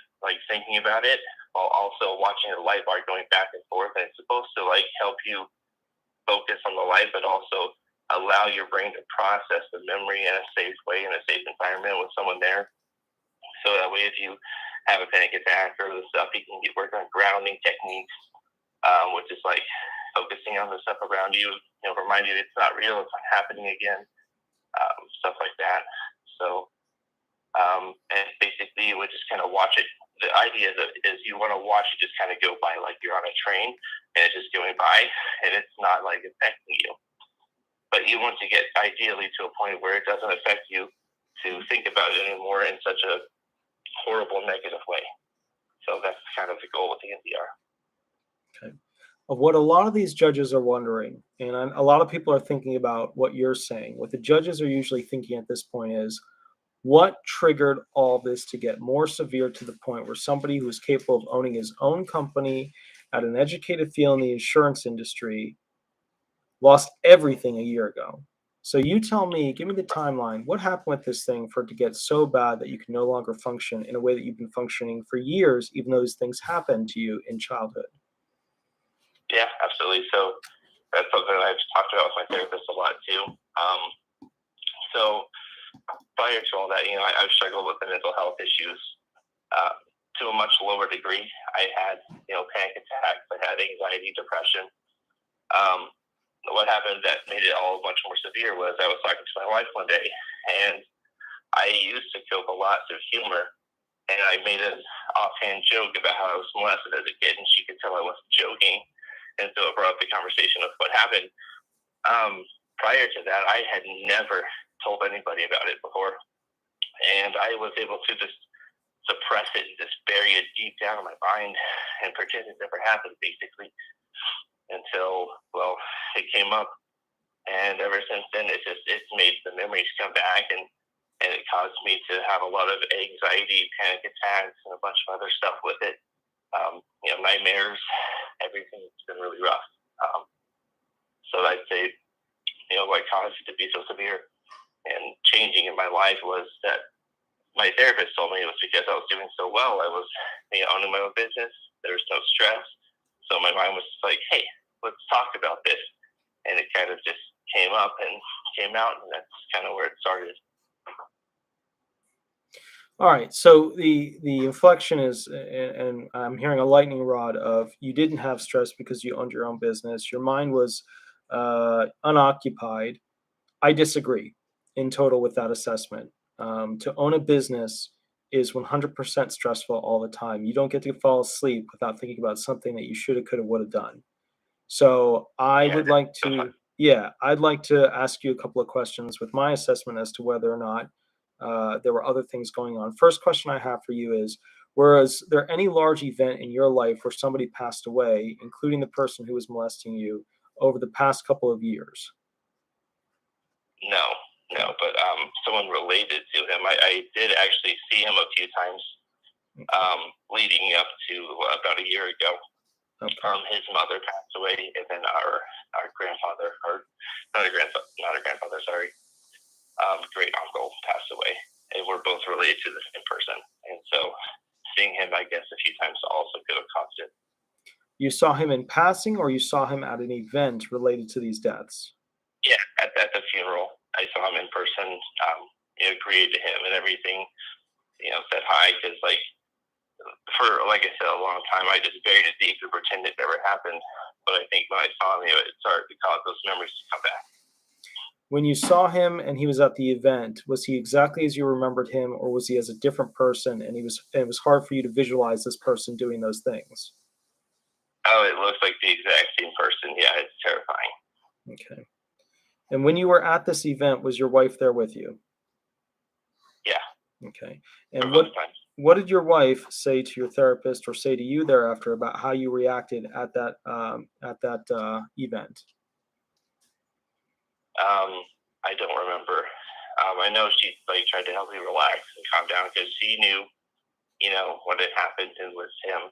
thinking about it while also watching the light bar going back and forth. And it's supposed to help you focus on the light, but also allow your brain to process the memory in a safe way, in a safe environment with someone there. So that way, if you have a panic attack or the stuff, you can get work on grounding techniques, which is like focusing on the stuff around you, remind you it's not real, it's not happening again, stuff like that. So, and basically, you would just kind of watch it. The idea is you want to watch it just kind of go by like you're on a train and it's just going by and it's not like affecting you. But you want to get ideally to a point where it doesn't affect you to think about it anymore in such a horrible negative way. So that's kind of the goal with the NDR. Okay. Of what a lot of these judges are wondering, and a lot of people are thinking about what you're saying, what the judges are usually thinking at this point is, what triggered all this to get more severe to the point where somebody who is capable of owning his own company at an educated field in the insurance industry lost everything a year ago? So you tell me, give me the timeline. What happened with this thing for it to get so bad that you can no longer function in a way that you've been functioning for years, even though those things happened to you in childhood? Yeah, absolutely. So that's something I've talked about with my therapist a lot too. So prior to all that, I've struggled with the mental health issues to a much lower degree. I had, panic attacks. I had anxiety, depression. What happened that made it all much more severe was I was talking to my wife one day, and I used to cope a lot through humor, and I made an offhand joke about how I was molested as a kid, and she could tell I wasn't joking, and so it brought up the conversation of what happened. Prior to that, I had never told anybody about it before, and I was able to just suppress it and just bury it deep down in my mind and pretend it never happened, basically, until, well, it came up. And ever since then, it's made the memories come back, and it caused me to have a lot of anxiety, panic attacks, and a bunch of other stuff with it. Nightmares, everything's been really rough. So I'd say, what caused it to be so severe and changing in my life was that my therapist told me it was because I was doing so well. I was, owning my own business. There was no stress. So my mind was just like, hey, let's talk about this. And it kind of just came up and came out, and that's kind of where it started. All right. So the inflection is, and I'm hearing a lightning rod of, you didn't have stress because you owned your own business. Your mind was unoccupied. I disagree in total with that assessment. To own a business is 100% stressful all the time. You don't get to fall asleep without thinking about something that you should have, could have, would have done. So I would like to, I'd like to ask you a couple of questions with my assessment as to whether or not there were other things going on. First question I have for you is, was there any large event in your life where somebody passed away, including the person who was molesting you, over the past couple of years? No, but someone related to him. I did actually see him a few times leading up to about a year ago. Okay. His mother passed away, and then our grandfather, or not a grandfather, sorry, great uncle passed away, and we're both related to the same person. And so seeing him, I guess, a few times also could have caused it. You saw him in passing, or you saw him at an event related to these deaths? Yeah, at the funeral. I saw him in person, agreed to him and everything, said hi, because for, like I said, a long time, I just buried it deep and pretended it never happened. But I think when I saw him, it started to cause those memories to come back. When you saw him and he was at the event, was he exactly as you remembered him, or was he as a different person, and it was hard for you to visualize this person doing those things? Oh, it looks like the exact same person. Yeah, it's terrifying. Okay. And when you were at this event, was your wife there with you? Yeah. Okay. And what did your wife say to your therapist or say to you thereafter about how you reacted at that event? I don't remember. I know she tried to help me relax and calm down because she knew, what had happened and was him.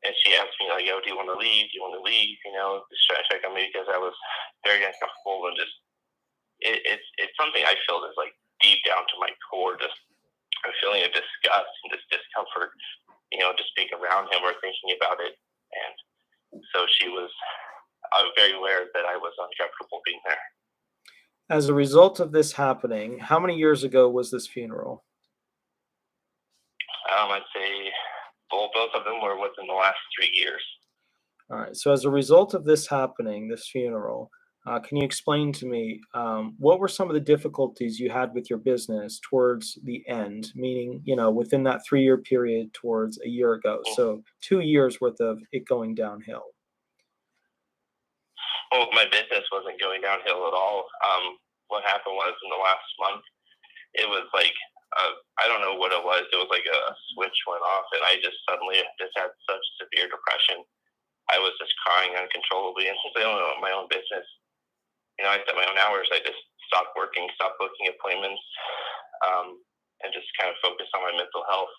And she asked me, yo, do you want to leave? Do you want to leave? Just try to check on me because I was very uncomfortable, and just it's something I feel is deep down to my core, just a feeling of disgust and just discomfort, just being around him or thinking about it. And so she was very aware that I was uncomfortable being there. As a result of this happening, how many years ago was this funeral? I'd say both of them were within the last 3 years. All right. So as a result of this happening, this funeral, can you explain to me what were some of the difficulties you had with your business towards the end? Meaning, within that 3-year period towards a year ago. Mm. So 2 years worth of it going downhill. Well, my business wasn't going downhill at all. What happened was in the last month, it was like, I don't know what it was. It was like a switch went off, and I just suddenly just had such severe depression. I was just crying uncontrollably. And since I own my own business, I set my own hours. I just stopped working, stopped booking appointments, and just kind of focused on my mental health.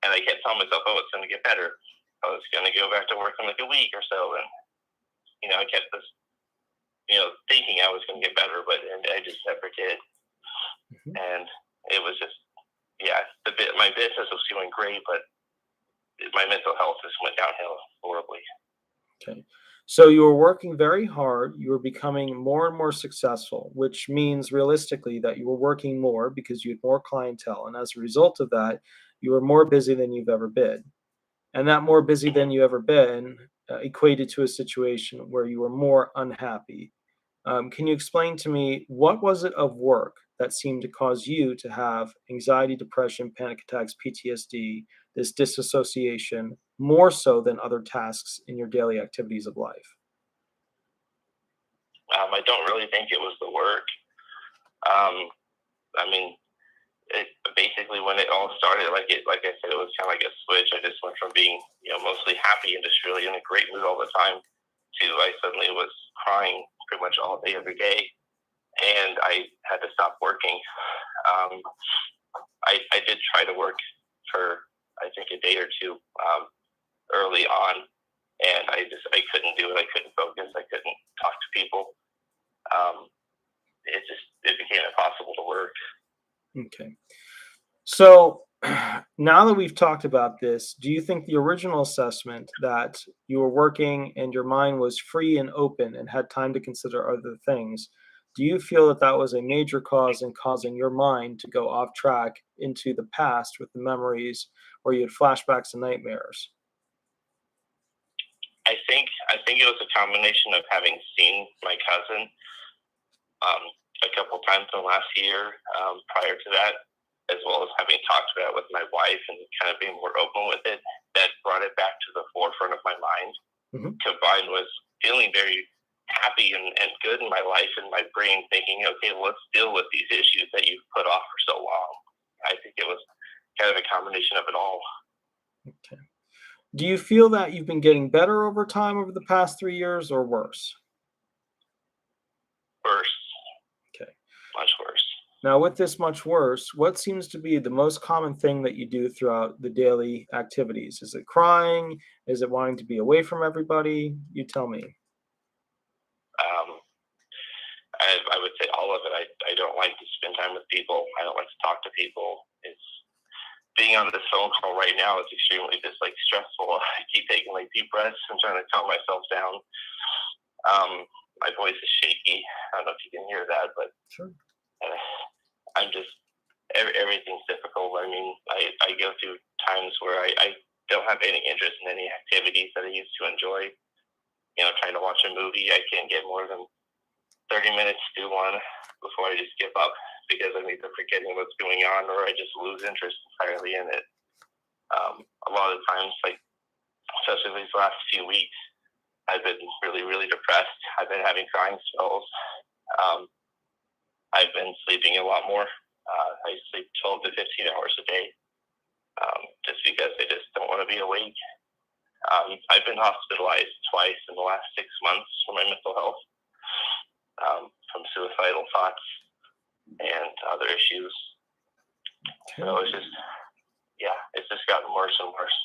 And I kept telling myself, oh, it's going to get better. I was going to go back to work in like a week or so. And, I kept this, thinking I was going to get better, but I just never did. Mhm. And it was just, my business was feeling great, but my mental health just went downhill horribly. Okay. So you were working very hard, you were becoming more and more successful, which means realistically that you were working more because you had more clientele. And as a result of that, you were more busy than you've ever been. And that more busy than you ever been equated to a situation where you were more unhappy. Can you explain to me what was it of work that seemed to cause you to have anxiety, depression, panic attacks, PTSD, this disassociation, more so than other tasks in your daily activities of life? I don't really think it was the work. Um, I mean, basically when it all started, like I said, it was kind of like a switch. I just went from being, mostly happy and just really in a great mood all the time to I suddenly was crying pretty much all day, every day. And I had to stop working. I did try to work for, I think, a day or two early on. And I couldn't do it. I couldn't focus. I couldn't talk to people. It became impossible to work. Okay. So now that we've talked about this, do you think the original assessment that you were working and your mind was free and open and had time to consider other things, do you feel that that was a major cause in causing your mind to go off track into the past with the memories where you had flashbacks and nightmares? I think it was a combination of having seen my cousin a couple times in the last year prior to that, as well as having talked about it with my wife and kind of being more open with it, that brought it back to the forefront of my mind, Mhm. combined with feeling very happy and good in my life and my brain thinking, okay, well, let's deal with these issues that you've put off for so long. I think it was kind of a combination of it all. Okay. Do you feel that you've been getting better over time over the past 3 years or worse? Worse, Okay. much worse. Now, with this much worse, what seems to be the most common thing that you do throughout the daily activities? Is it crying? Is it wanting to be away from everybody? You tell me. Um, I would say all of it. I don't like to spend time with people. I don't like to talk to people. It's being on this phone call right now is extremely just like stressful. I keep taking like deep breaths and trying to calm myself down. My voice is shaky. I don't know if you can hear that, but Sure. I'm just everything's difficult. I mean, I go through times where I don't have any interest in any activities that I used to enjoy. Trying to watch a movie, I can't get more than 30 minutes to one before I just give up because I'm either forgetting what's going on or I just lose interest entirely in it. A lot of times, like especially these last few weeks, I've been really, really depressed. I've been having crying spells. I've been sleeping a lot more. I sleep 12 to 15 hours a day just because I just don't want to be awake. I've been hospitalized twice in the last 6 months for my mental health from suicidal thoughts and other issues. Okay. So it's just gotten worse and worse.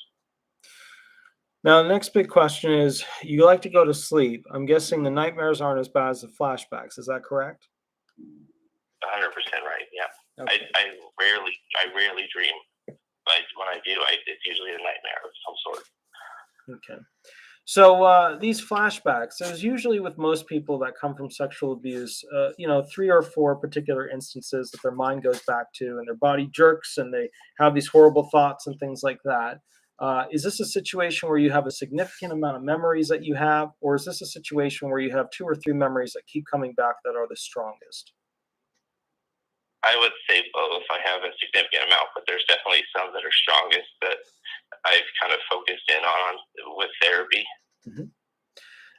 Now, the next big question is you like to go to sleep. I'm guessing the nightmares aren't as bad as the flashbacks. Is that correct? 100% right. Yeah. Okay. I rarely dream, but when I do, it's usually a nightmare of some sort. Okay. So these flashbacks, there's usually with most people that come from sexual abuse, 3 or 4 particular instances that their mind goes back to, and their body jerks, and they have these horrible thoughts and things like that. Is this a situation where you have a significant amount of memories that you have, or is this a situation where you have 2 or 3 memories that keep coming back that are the strongest? I would say both. I have a significant amount, but there's definitely some that are strongest that I've kind of focused in on with therapy. Mhm.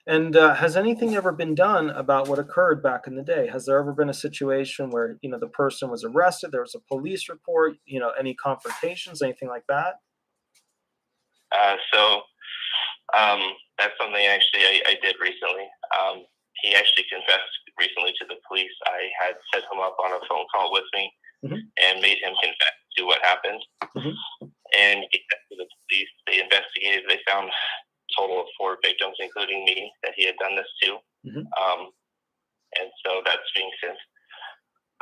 And has anything ever been done about what occurred back in the day? Has there ever been a situation where the person was arrested, there was a police report, any confrontations, anything like that? So that's something actually I did recently. He actually confessed recently to the police. I had set him up on a phone call with me Hmm. and made him confess to what happened. Hmm. And he got to the police. They investigated. They found a total of 4 victims, including me, that he had done this to. Hmm. And so that's being sent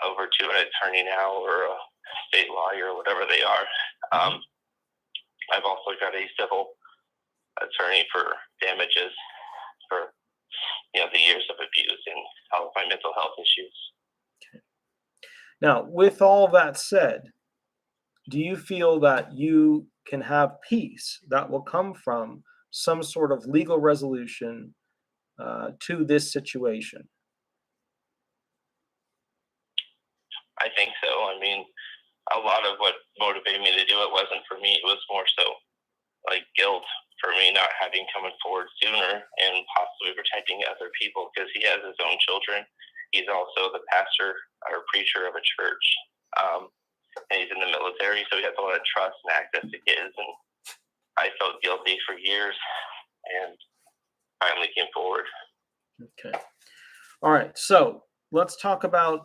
over to an attorney now, or a state lawyer, or whatever they are. I've also got a civil attorney for damages for the years of abuse and all of my mental health issues. Now, with all that said, do you feel that you can have peace that will come from some sort of legal resolution to this situation? I think so. I mean, a lot of what motivated me to do it wasn't for me. It was more so like guilt for me not having come forward sooner and possibly protecting other people, because he has his own children. He's also the pastor or preacher of a church. And he's in the military, so he has a lot of trust and access to kids. And I felt guilty for years and finally came forward. Okay. All right. So let's talk about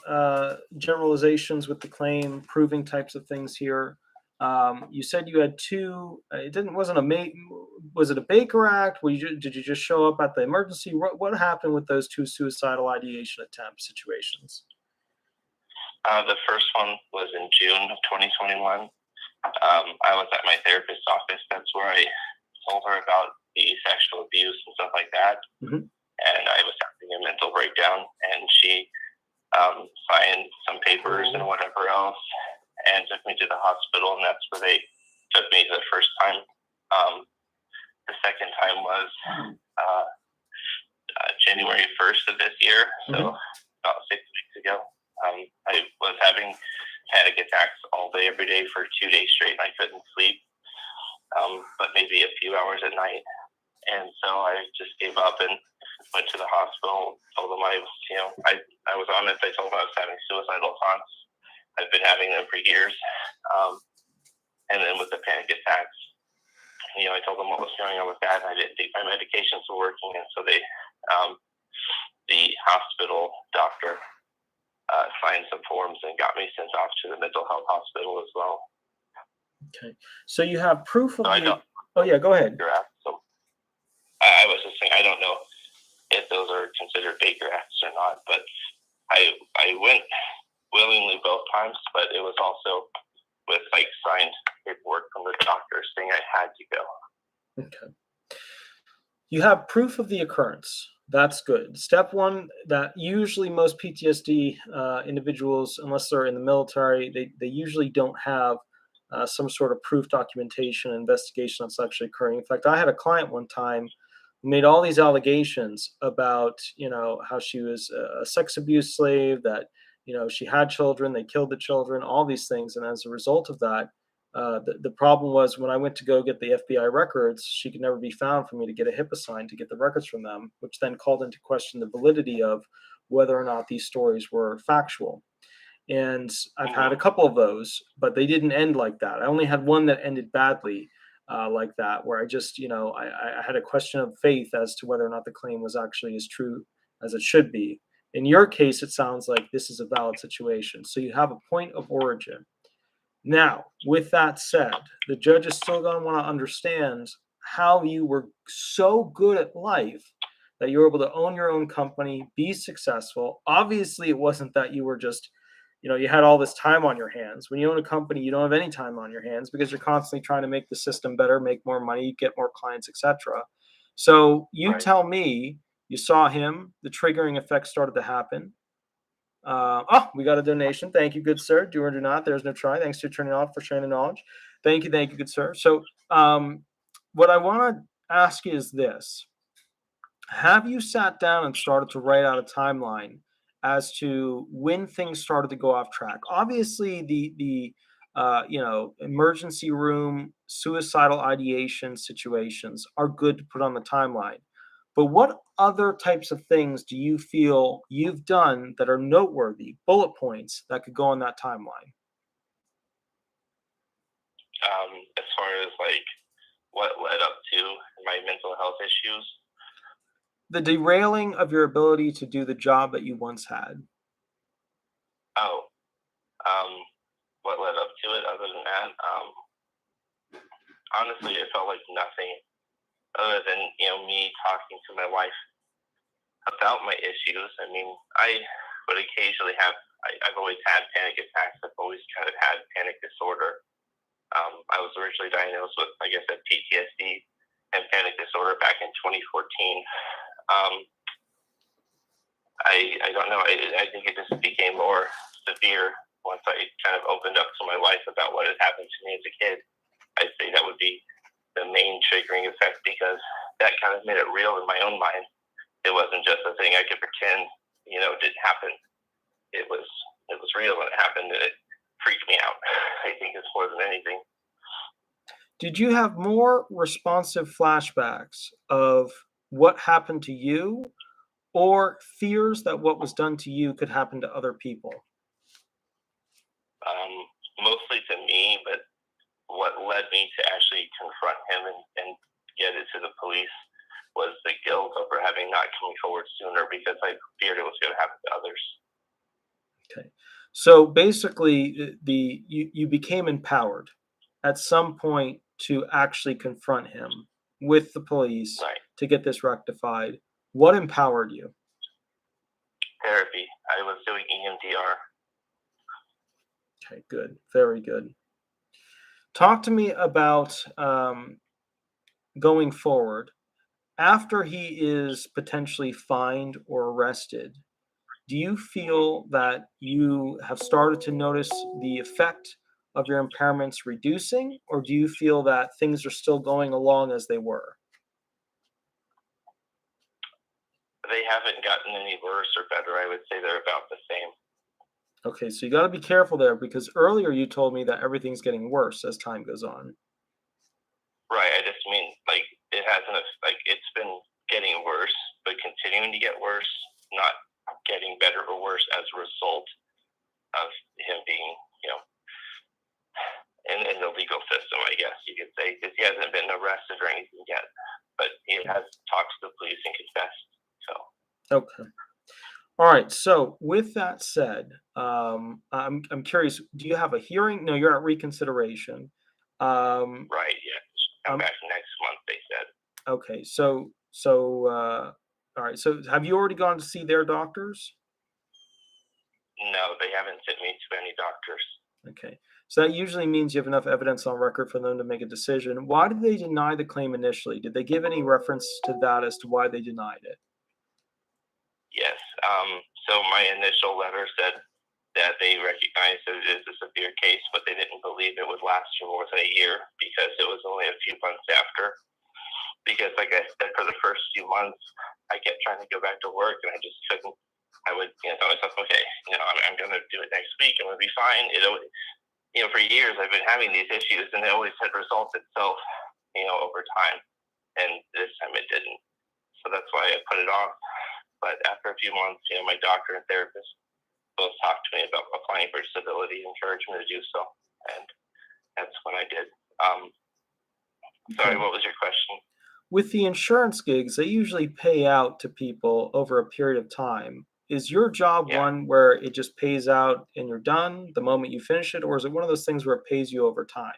generalizations with the claim, proving types of things here. You said you had 2. It didn't. Wasn't a Was it a Baker Act? Did you just show up at the emergency? What happened with those 2 suicidal ideation attempt situations? The first one was in June of 2021. I was at my therapist's office. That's where I told her about the sexual abuse and stuff like that. Mm-hmm. And I was having a mental breakdown, and she signed some papers and whatever else and took me to the hospital, and that's where they took me the first time. The second time was January 1st of this year, so about 6 weeks ago. I was having panic attacks all day, every day for 2 days straight, and I couldn't sleep, but maybe a few hours at night. And so I just gave up and went to the hospital, told them I was honest. I told them I was having suicidal thoughts. I've been having them for years. And then with the panic attacks, I told them what was going on with that, and I didn't think my medications were working. And so the hospital doctor signed some forms and got me sent off to the mental health hospital as well. Okay. So you have proof of So Oh, yeah, go ahead. So I was just saying, I don't know if those are considered Baker Acts or not, but I went willingly both times, but it was also with signed paperwork from the doctor saying I had to go. Okay. You have proof of the occurrence. That's good. Step 1, that usually most PTSD individuals, unless they're in the military, they usually don't have some sort of proof, documentation, investigation that's actually occurring. In fact, I had a client one time who made all these allegations about, how she was a sex abuse slave, that, she had children, they killed the children, all these things. And as a result of that, the problem was when I went to go get the FBI records, she could never be found for me to get a HIPAA sign to get the records from them, which then called into question the validity of whether or not these stories were factual. And I've had a couple of those, but they didn't end like that. I only had one that ended badly like that, where I just, I had a question of faith as to whether or not the claim was actually as true as it should be. In your case, it sounds like this is a valid situation. So you have a point of origin. Now, with that said, the judge is still going to want to understand how you were so good at life that you were able to own your own company, be successful. Obviously, it wasn't that you were just, you had all this time on your hands. When you own a company, you don't have any time on your hands because you're constantly trying to make the system better, make more money, get more clients, etc. So you Right. tell me you saw him, the triggering effects started to happen. We got a donation. Thank you, good sir. Do or do not. There's no try. Thanks to turning off for sharing the knowledge. Thank you, good sir. So, what I want to ask you is this: have you sat down and started to write out a timeline as to when things started to go off track? Obviously, the emergency room suicidal ideation situations are good to put on the timeline. But what other types of things do you feel you've done that are noteworthy, bullet points that could go on that timeline? As far as like what led up to my mental health issues, The derailing of your ability to do the job that you once had. oh, um, what led up to it other than that, honestly, it felt like nothing other than, me talking to my wife about my issues. I mean, I would occasionally I've always had panic attacks. I've always kind of had panic disorder. I was originally diagnosed with, like I said, PTSD and panic disorder back in 2014. Um, I don't know. I think it just became more severe once I kind of opened up to my wife about what had happened to me as a kid. I'd say that would be the main triggering effect because that kind of made it real in my own mind. It wasn't just a thing I could pretend, didn't happen. It was real and it happened and it freaked me out. I think it's more than anything. Did you have more responsive flashbacks of what happened to you or fears that what was done to you could happen to other people? Um, Mostly to me, but what led me to actually confront him and get it to the police was the guilt over having not come forward sooner because I feared it was going to happen to others. Okay. So basically, you became empowered at some point to actually confront him with the police Right. to get this rectified. What empowered you? Therapy. I was doing EMDR. Okay, good. Very good. Talk to me about going forward. After he is potentially fined or arrested, do you feel that you have started to notice the effect of your impairments reducing, or do you feel that things are still going along as they were? They haven't gotten any worse or better. I would say they're about the same. Okay, so you got to be careful there because earlier you told me that everything's getting worse as time goes on. Right. I just mean like it hasn't like it's been getting worse, but continuing to get worse, not getting better or worse as a result of him being, in the legal system, I guess you could say, because he hasn't been arrested or anything yet, but he has talked to the police and confessed. So, Okay. All right. So with that said, I'm curious. Do you have a hearing? No, you're at reconsideration. Um, right, yeah, come um, back next month. They said okay. All right. So have you already gone to see their doctors? no, they haven't sent me to any doctors. Okay. So that usually means you have enough evidence on record for them to make a decision. Why did they deny the claim initially? Did they give any reference to that as to why they denied it? Yes. So my initial letter said that they recognized that it is a severe case, but they didn't believe it would last for more than a year because it was only a few months after. Because, like I said, for the first few months, I kept trying to go back to work, and I just couldn't. I would, tell myself, okay, I'm going to do it next week, and we'll be fine. For years I've been having these issues, and it always had resolved itself, over time. And this time it didn't. So that's why I put it off. But after a few months, my doctor and therapist both talked to me about applying for disability, encouraged me to do so, and that's what I did. Sorry, Okay. what was your question? With the insurance gigs, they usually pay out to people over a period of time. Is your job Yeah, one where it just pays out and you're done the moment you finish it, or is it one of those things where it pays you over time?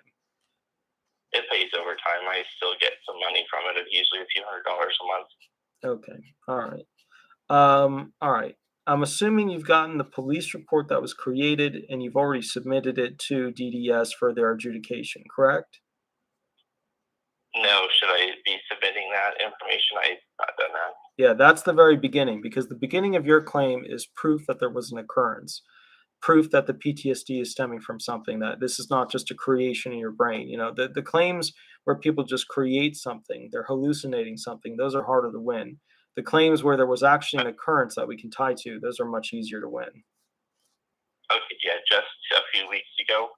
it pays over time. I still get some money from it. It's usually a few $100s a month. Okay. All right. All right. I'm assuming you've gotten the police report that was created and you've already submitted it to DDS for their adjudication, correct? No, should I be submitting that information? I've not done that. Yeah, that's the very beginning, because the beginning of your claim is proof that there was an occurrence, proof that the PTSD is stemming from something, that this is not just a creation in your brain. The claims where people just create something, they're hallucinating something, those are harder to win. The claims where there was actually an occurrence that we can tie to, those are much easier to win. Okay, yeah, just a few weeks ago,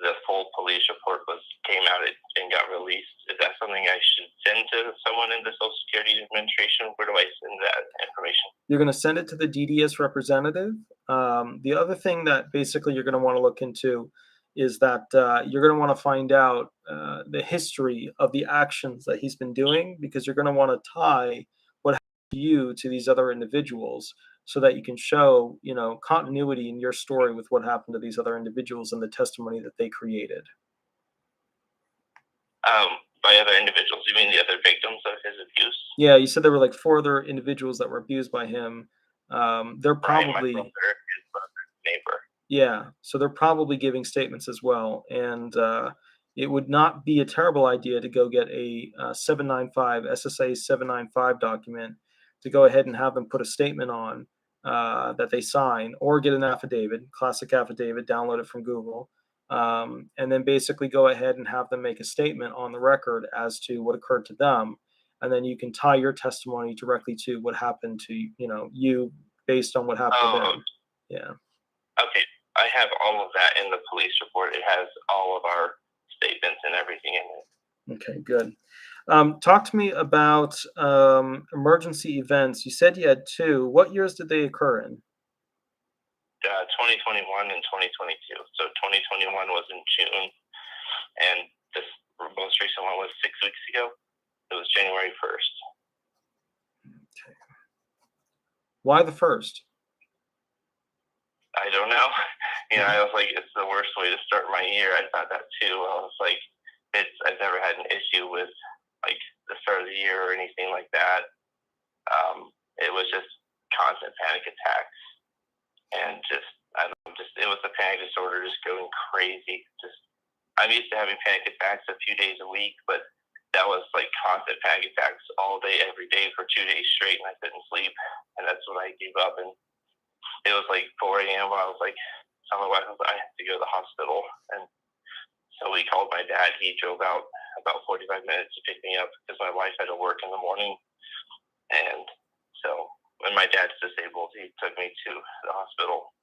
the full police report came out and got released. Is that something I should send to someone in the Social Security Administration? Where do I send that information? You're going to send it to the DDS representative. The other thing that basically you're going to want to look into is that you're going to want to find out the history of the actions that he's been doing, because you're going to want to tie what happened to you to these other individuals, so that you can show, continuity in your story with what happened to these other individuals and the testimony that they created. By other individuals, you mean the other victims of his abuse? Yeah, you said there were like 4 other individuals that were abused by him. They're Right, my probably, brother, his brother's neighbor. yeah, so they're probably giving statements as well, and it would not be a terrible idea to go get a 795 SSA 795 document to go ahead and have them put a statement on that they sign, or get an affidavit, classic affidavit, download it from Google, and then basically go ahead and have them make a statement on the record as to what occurred to them, and then you can tie your testimony directly to what happened to you based on what happened to them. Yeah. Okay, I have all of that in the police report. It has all of our statements and everything in it. Okay, good. Talk to me about emergency events. You said you had 2. What years did they occur in? 2021 and 2022. So 2021 was in June, and this most recent one was 6 weeks ago. It was January 1st. Okay. Why the 1st? I don't know. I was like, it's the worst way to start my year. I thought that too. I was like, I've never had an issue with like the start of the year or anything like that. It was just constant panic attacks, and it was a panic disorder, just going crazy. I'm used to having panic attacks a few days a week, but that was like constant panic attacks all day, every day for 2 days straight, and I couldn't sleep, and that's when I gave up. And it was like 4 a.m. when I was like, telling my wife I have to go to the hospital, and so we called my dad. He drove out about 45 minutes to pick me up because my wife had to work in the morning, and so when my dad's disabled, he took me to the hospital.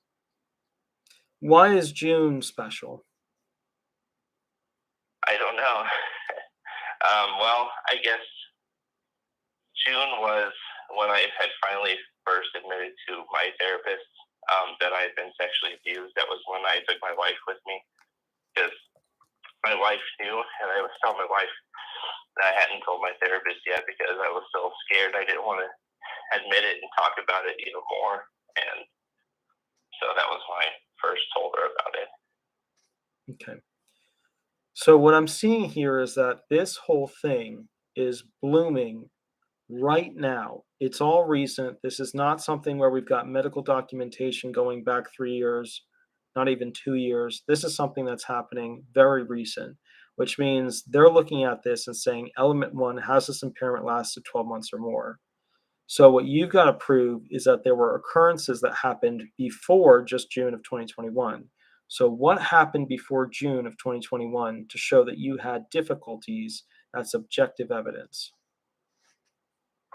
Why is June special? I don't know. Well, I guess June was when I had finally first admitted to my therapist that I had been sexually abused. That was when I took my wife with me, because my wife knew, and I was telling my wife that I hadn't told my therapist yet because I was so scared. I didn't want to admit it and talk about it even more, and so that was when I first told her about it. Okay. So what I'm seeing here is that this whole thing is blooming right now. It's all recent. This is not something where we've got medical documentation going back 3 years, not even 2 years. This is something that's happening very recent, which means they're looking at this and saying element 1 has this impairment lasted 12 months or more. So what you've got to prove is that there were occurrences that happened before just June of 2021. So what happened before June of 2021 to show that you had difficulties? That's objective evidence.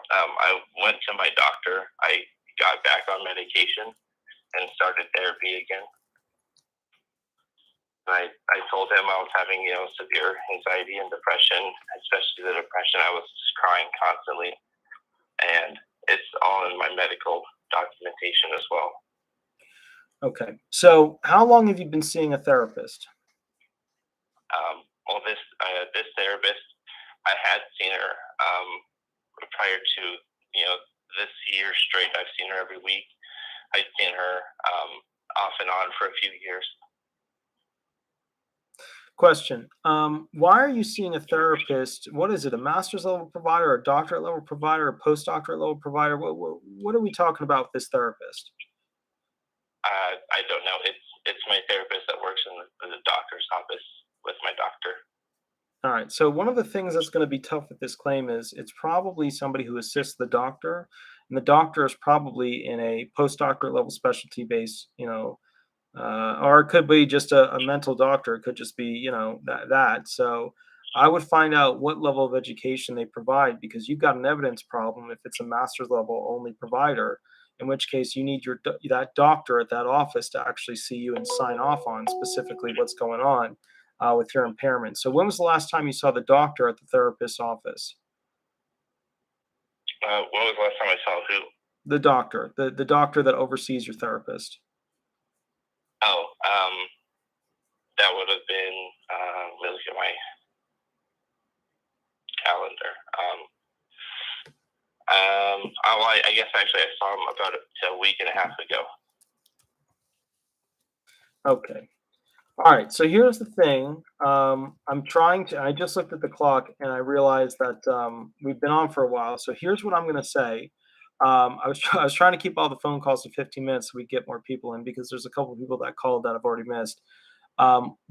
I went to my doctor. I got back on medication and started therapy again. I told him I was having, severe anxiety and depression, especially the depression. I was just crying constantly, and it's all in my medical documentation as well. Okay. So how long have you been seeing a therapist? Well, this therapist, I had seen her prior to, this year straight. I've seen her every week. I've seen her off and on for a few years. Question. Why are you seeing a therapist? What is it, a master's level provider, a doctorate level provider, a postdoctorate level provider? What are we talking about with this therapist? I don't know. It's my therapist that works in the doctor's office with my doctor. All right. So one of the things that's going to be tough with this claim is it's probably somebody who assists the doctor, and the doctor is probably in a postdoctorate level specialty base, or it could be just a mental doctor. It could just be, that. So I would find out what level of education they provide because you've got an evidence problem if it's a master's level only provider, in which case you need that doctor at that office to actually see you and sign off on specifically what's going on with your impairment. So when was the last time you saw the doctor at the therapist's office? When was the last time I saw who? The doctor, the doctor that oversees your therapist. Oh, that would have been, let me look at my calendar. I guess actually I saw him about a week and a half ago. Okay. All right. So here's the thing. I just looked at the clock and I realized that we've been on for a while. So here's what I'm going to say. I was trying to keep all the phone calls to 15 minutes so we get more people in because there's a couple of people that called that I've already missed.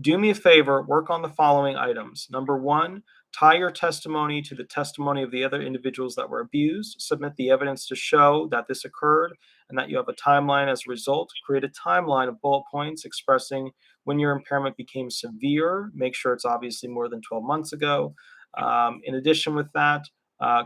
Do me a favor, work on the following items. Number one, tie your testimony to the testimony of the other individuals that were abused. Submit the evidence to show that this occurred and that you have a timeline as a result. Create a timeline of bullet points expressing when your impairment became severe. Make sure it's obviously more than 12 months ago. In addition with that,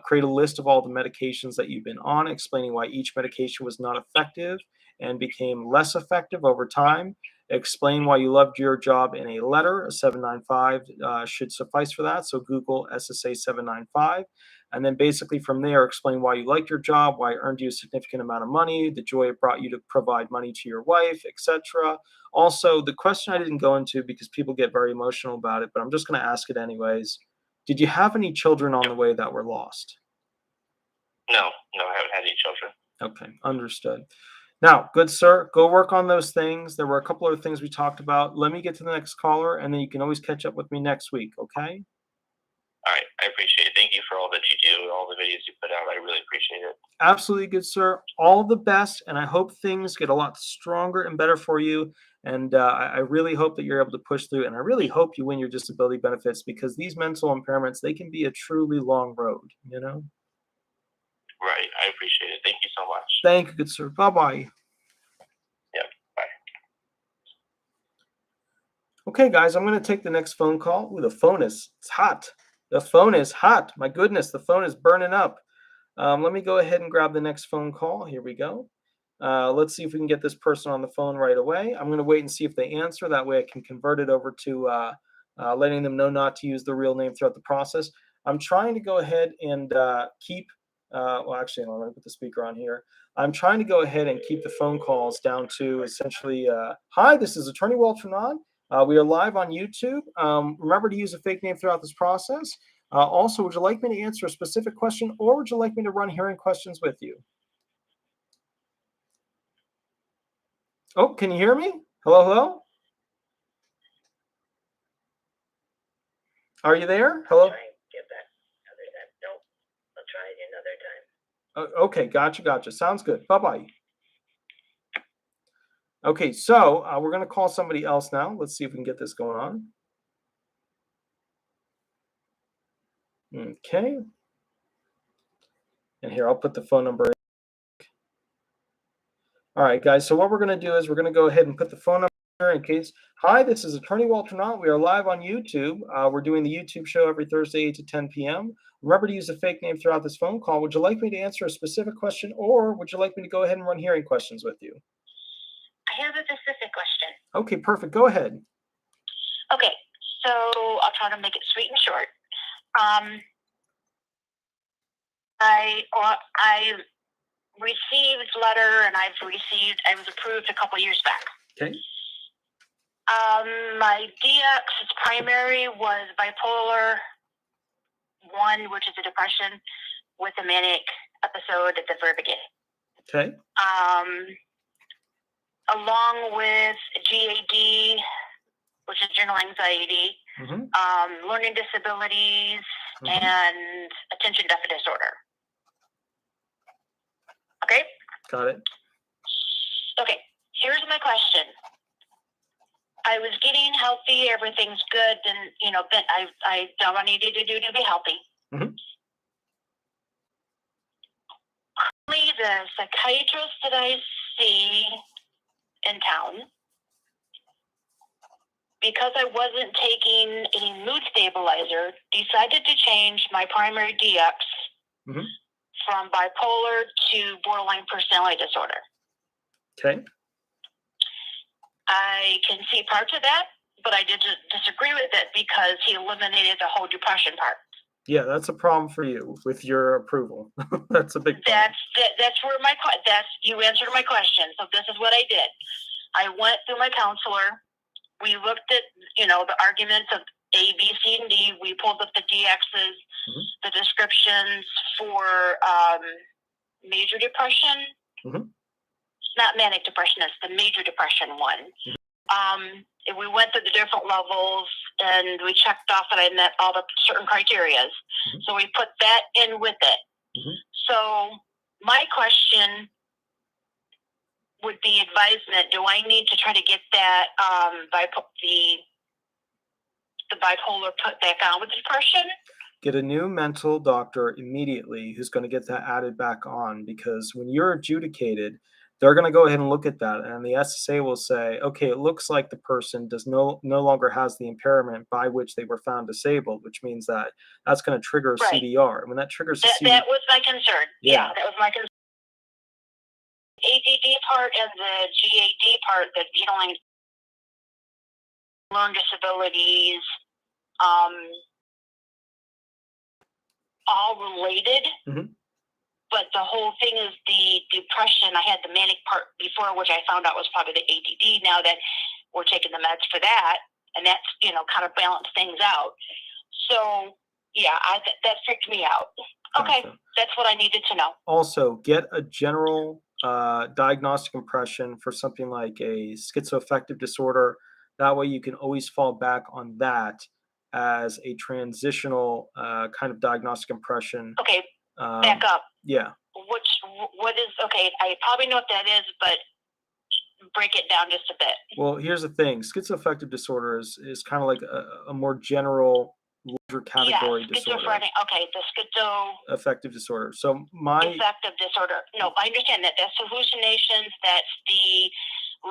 create a list of all the medications that you've been on, explaining why each medication was not effective and became less effective over time. Explain why you loved your job in a letter. A 795 should suffice for that. So Google SSA 795. And then basically from there, explain why you liked your job, why it earned you a significant amount of money, the joy it brought you to provide money to your wife, etc. Also, the question I didn't go into because people get very emotional about it, but I'm just going to ask it anyways. Did you have any children on the way that were lost? No, I haven't had any children. Okay, understood. Now, good sir, go work on those things. There were a couple other things we talked about. Let me get to the next caller, and then you can always catch up with me next week, okay? All right, I appreciate it. Thank you for all that you do, all the videos you put out. I really appreciate it. Absolutely, good sir. All the best, and I hope things get a lot stronger and better for you. And I really hope that you're able to push through, and I really hope you win your disability benefits because these mental impairments, they can be a truly long road, Right, I appreciate it. Thank you so much. Thank you, good sir. Bye-bye. Yep, bye. Okay, guys, I'm going to take the next phone call. Ooh, it's hot. The phone is hot. My goodness, the phone is burning up. Let me go ahead and grab the next phone call. Here we go. Let's see if we can get this person on the phone right away. I'm going to wait and see if they answer. That way I can convert it over to letting them know not to use the real name throughout the process. I'm trying to go ahead and keep, well, actually, I'm going to put the speaker on here. I'm trying to go ahead and keep the phone calls down to essentially, hi, this is Attorney Walter Nod. We are live on YouTube. Remember to use a fake name throughout this process. Also, would you like me to answer a specific question or would you like me to run hearing questions with you? Oh, can you hear me? Hello, hello? Are you there? Hello? Try and get that other time. Nope. I'll try it another time. Okay, gotcha. Sounds good. Bye-bye. Okay, so we're going to call somebody else now. Let's see if we can get this going on. Okay. And here, I'll put the phone number in. All right, guys, so what we're going to do is we're going to go ahead and put the phone number here in case. Hi, this is Attorney Walter Knott. We are live on YouTube. We're doing the YouTube show every Thursday, 8 to 10 p.m. Remember to use a fake name throughout this phone call. Would you like me to answer a specific question or would you like me to go ahead and run hearing questions with you? I have a specific question. Okay, perfect. Go ahead. Okay, so I'll try to make it sweet and short. I received letter and I was approved a couple years back. Okay. My DX primary was bipolar 1, which is a depression with a manic episode at the very beginning. Okay. Along with GAD, which is general anxiety, learning disabilities, and attention deficit disorder. Okay? Got it. Okay, here's my question. I was getting healthy. Everything's good. And, but I done what I needed to do to be healthy. Mhm. The psychiatrist that I see in town, because I wasn't taking any mood stabilizer, decided to change my primary DX Mhm. from bipolar to borderline personality disorder. Okay. I can see parts of that, but I did disagree with it because he eliminated the whole depression part. Yeah, that's a problem for you with your approval. That's a big problem. That's where you answered my question. So this is what I did. I went through my counselor. We looked at the arguments of A, B, C, and D. We pulled up the DXs, the descriptions for major depression. Not manic depression, it's the major depression one. And we went through the different levels and we checked off that I met all the certain criteria. So we put that in with it. So my question would be advisement. Do I need to try to get that the bipolar put back on with depression? Get a new mental doctor immediately who's going to get that added back on, because when you're adjudicated, they're going to go ahead and look at that, and the SSA will say, okay, it looks like the person does no longer has the impairment by which they were found disabled, which means that that's going to trigger a CDR. And when that triggers a CDR, that was my concern. Yeah, that was my concern. ADD part and the GAD part, the dealing learning disabilities, all related. But the whole thing is the depression. I had the manic part before, which I found out was probably the ADD. Now that we're taking the meds for that, and that's kind of balanced things out. So yeah, that freaked me out. Okay, gotcha. That's what I needed to know. Also, get a general diagnostic impression for something like a schizoaffective disorder. That way you can always fall back on that as a transitional kind of diagnostic impression. Okay, back up. Yeah. What is, okay, I probably know what that is, but break it down just a bit. Well, here's the thing. Schizoaffective disorder is kind of like a more general larger category disorder. Schizophrenic. Okay, the schizoaffective disorder. So affective disorder. No, I understand that. That's hallucinations. That's the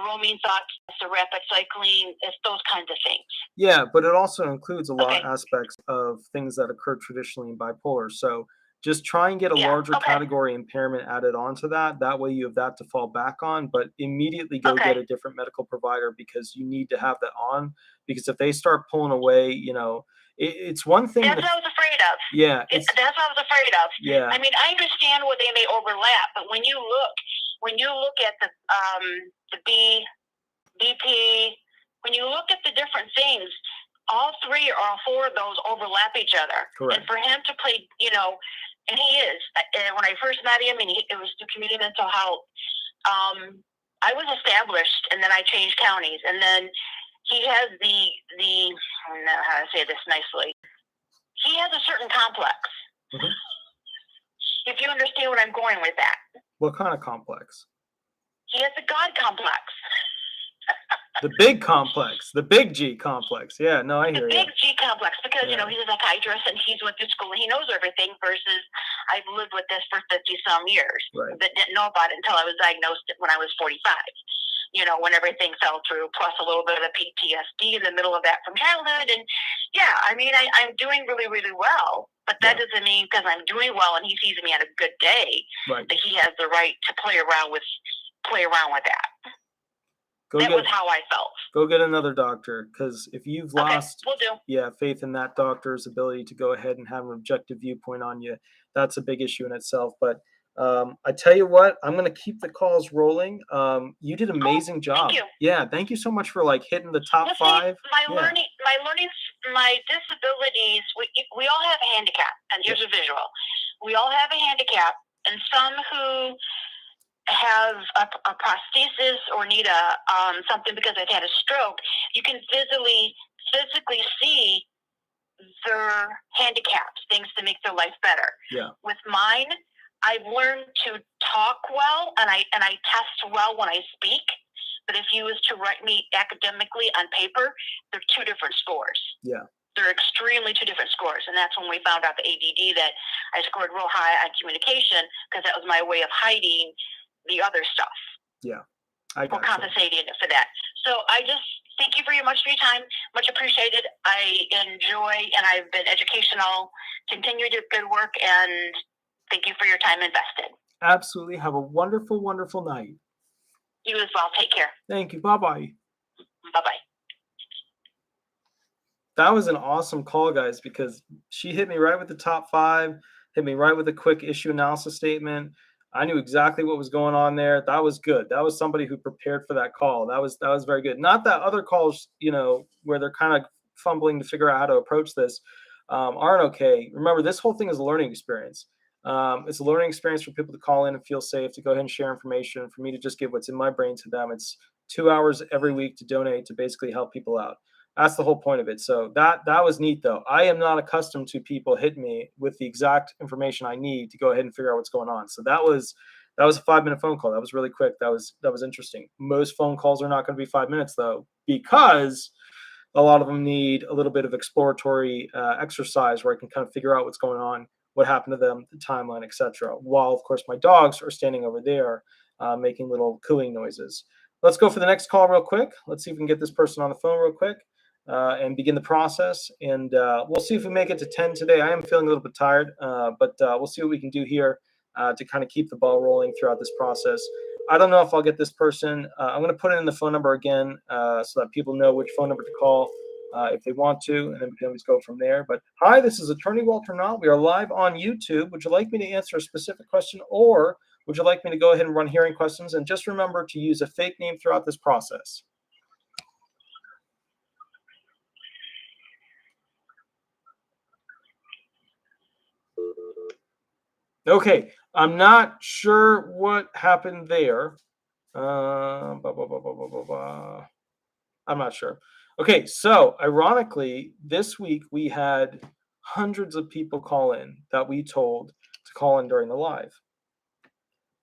roaming thoughts. That's the rapid cycling. It's those kinds of things. Yeah, but it also includes a lot of aspects of things that occur traditionally in bipolar. So just try and get a larger category impairment added onto that. That way you have that to fall back on, but immediately go get a different medical provider, because you need to have that on. Because if they start pulling away, it's one thing. That's what I was afraid of. Yeah. That's what I was afraid of. Yeah. I mean, I understand where they may overlap, but when you look at the BP, when you look at the different things, all three or all four of those overlap each other. Correct. And for him to play, and he is. When I first met him, and it was through community mental health, I was established, and then I changed counties, and then he has the I don't know how to say this nicely. He has a certain complex. If you understand what I'm going with that. What kind of complex? He has a God complex. The big complex, the big G complex. Yeah, no, I hear you. The big G complex, because he's a psychiatrist and he's went through school and he knows everything, versus I've lived with this for 50-some years, but didn't know about it until I was diagnosed when I was 45. When everything fell through, plus a little bit of PTSD in the middle of that from childhood. And yeah, I mean, I'm doing really, really well, but that doesn't mean because I'm doing well and he sees me on a good day that he has the right to play around with that. That was how I felt. Go get another doctor, because if you've lost will do. faith in that doctor's ability to go ahead and have an objective viewpoint on you, that's a big issue in itself. But I tell you what, I'm going to keep the calls rolling. You did an amazing job. Thank you. Yeah, thank you so much for hitting the top 5. My disabilities, we all have a handicap, and here's a visual. We all have a handicap, and some who have a prosthesis or need something because they've had a stroke, you can physically see their handicaps, things to make their life better. Yeah. With mine, I've learned to talk well, and I test well when I speak, But if you was to write me academically on paper, they're two different scores. Yeah. They're extremely two different scores. And that's when we found out the ADD, that I scored real high on communication because that was my way of hiding the other stuff. Yeah. Or compensating for that. So I just thank you very much for your time. Much appreciated. I enjoy, and I've been educational. Continue your good work, and thank you for your time invested. Absolutely. Have a wonderful, wonderful night. You as well. Take care. Thank you. Bye-bye. Bye-bye. That was an awesome call, guys, because she hit me right with the top 5, hit me right with a quick issue analysis statement. I knew exactly what was going on there. That was good. That was somebody who prepared for that call. That was very good. Not that other calls, where they're kind of fumbling to figure out how to approach this, aren't okay. Remember, this whole thing is a learning experience. It's a learning experience for people to call in and feel safe, to go ahead and share information, for me to just give what's in my brain to them. It's 2 hours every week to donate to basically help people out. That's the whole point of it. So that was neat, though. I am not accustomed to people hitting me with the exact information I need to go ahead and figure out what's going on. So that was a 5-minute phone call. That was really quick. That was interesting. Most phone calls are not going to be 5 minutes, though, because a lot of them need a little bit of exploratory exercise where I can kind of figure out what's going on, what happened to them, the timeline, etc. While, of course, my dogs are standing over there making little cooing noises. Let's go for the next call real quick. Let's see if we can get this person on the phone real quick. And begin the process. And we'll see if we make it to 10 today. I am feeling a little bit tired, but we'll see what we can do here to kind of keep the ball rolling throughout this process. I don't know if I'll get this person. I'm going to put in the phone number again so that people know which phone number to call if they want to, and then we can always go from there. But hi, this is Attorney Walter Knott. We are live on YouTube. Would you like me to answer a specific question, or would you like me to go ahead and run hearing questions? And just remember to use a fake name throughout this process. Okay, I'm not sure what happened there. I'm not sure. Okay, so ironically, this week we had hundreds of people call in that we told to call in during the live.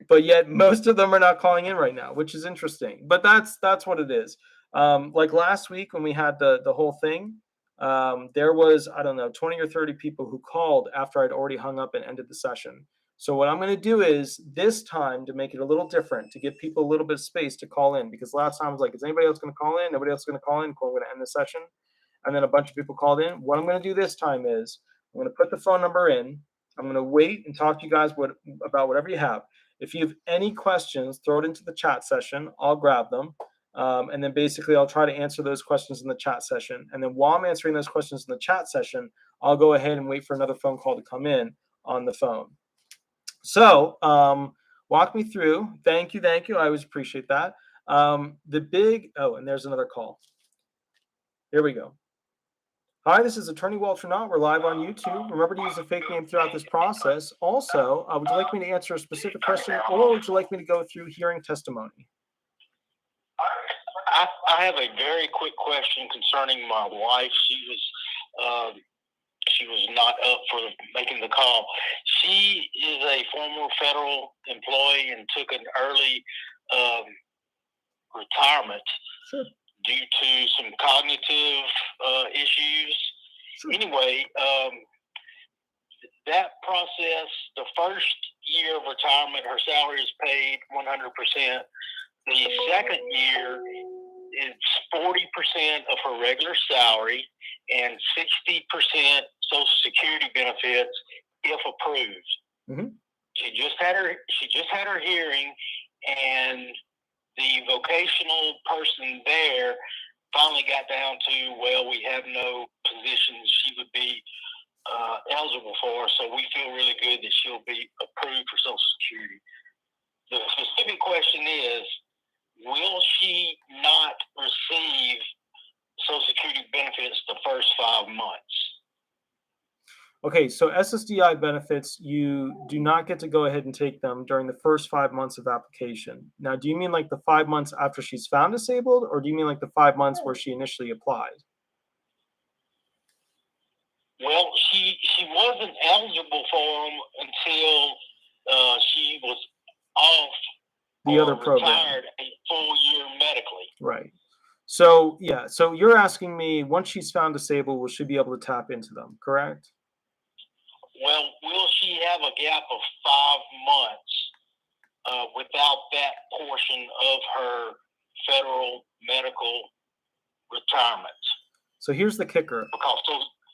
But yet most of them are not calling in right now, which is interesting. But that's what it is. Like last week when we had the whole thing, there was, I don't know, 20 or 30 people who called after I'd already hung up and ended the session. So what I'm going to do is this time, to make it a little different, to give people a little bit of space to call in, because last time I was like, is anybody else going to call in? Nobody else is going to call in. Cool, I'm going to end the session. And then a bunch of people called in. What I'm going to do this time is I'm going to put the phone number in. I'm going to wait and talk to you guys about whatever you have. If you have any questions, throw it into the chat session. I'll grab them. And then basically I'll try to answer those questions in the chat session. And then while I'm answering those questions in the chat session, I'll go ahead and wait for another phone call to come in on the phone. So walk me through. Thank you. I always appreciate that. And there's another call. Here we go. Hi, this is Attorney Walter Knott. We're live on YouTube. Remember to use a fake name throughout this process. Also, would you like me to answer a specific question, or would you like me to go through hearing testimony? I have a very quick question concerning my wife. She was not up for making the call. She is a former federal employee and took an early retirement. Sure. Due to some cognitive issues. Sure. Anyway, that process, the first year of retirement, her salary is paid 100%. The second year, it's 40% of her regular salary and 60% Social Security benefits if approved. Mm-hmm. She just had her hearing, and the vocational person there finally got down to, well, we have no positions she would be eligible for, so we feel really good that she'll be approved for Social Security. The specific question is, will she not receive Social Security benefits the first 5 months? Okay, so SSDI benefits, you do not get to go ahead and take them during the first 5 months of application. Now, do you mean like the 5 months after she's found disabled, or do you mean like the 5 months where she initially applied? Well, she wasn't eligible for them until she was off The other program. Retired a full year medically. Right. So, yeah. So you're asking me, once she's found disabled, will she be able to tap into them, correct? Well, will she have a gap of 5 months without that portion of her federal medical retirement? So here's the kicker.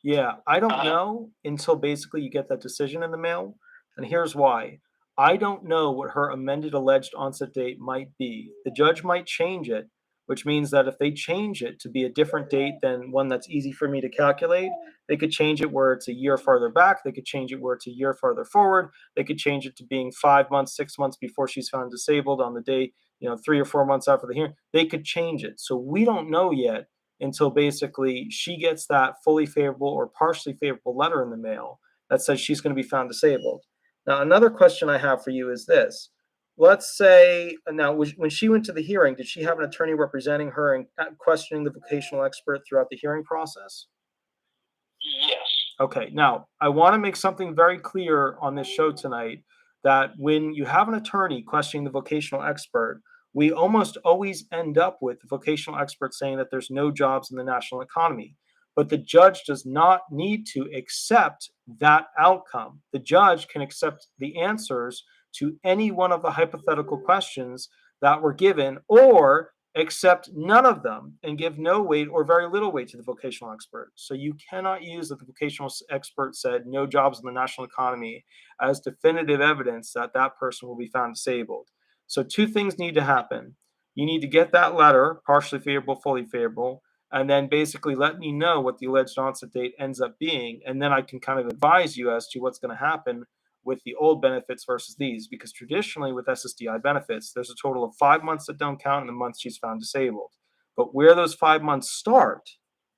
Yeah, I don't know until basically you get that decision in the mail. And here's why. I don't know what her amended alleged onset date might be. The judge might change it, which means that if they change it to be a different date than one that's easy for me to calculate, they could change it where it's a year farther back. They could change it where it's a year farther forward. They could change it to being 5 months, 6 months before she's found disabled on the day, 3 or 4 months after the hearing. They could change it. So we don't know yet until basically she gets that fully favorable or partially favorable letter in the mail that says she's going to be found disabled. Now, another question I have for you is this. Let's say, now, when she went to the hearing, did she have an attorney representing her and questioning the vocational expert throughout the hearing process? Yes. Okay, now, I want to make something very clear on this show tonight, that when you have an attorney questioning the vocational expert, we almost always end up with the vocational expert saying that there's no jobs in the national economy. But the judge does not need to accept that outcome. The judge can accept the answers to any one of the hypothetical questions that were given, or accept none of them and give no weight or very little weight to the vocational expert. So you cannot use that the vocational expert said no jobs in the national economy as definitive evidence that that person will be found disabled. So two things need to happen. You need to get that letter, partially favorable, fully favorable, and then basically let me know what the alleged onset date ends up being. And then I can kind of advise you as to what's going to happen with the old benefits versus these, because traditionally with SSDI benefits, there's a total of 5 months that don't count in the month she's found disabled. But where those 5 months start,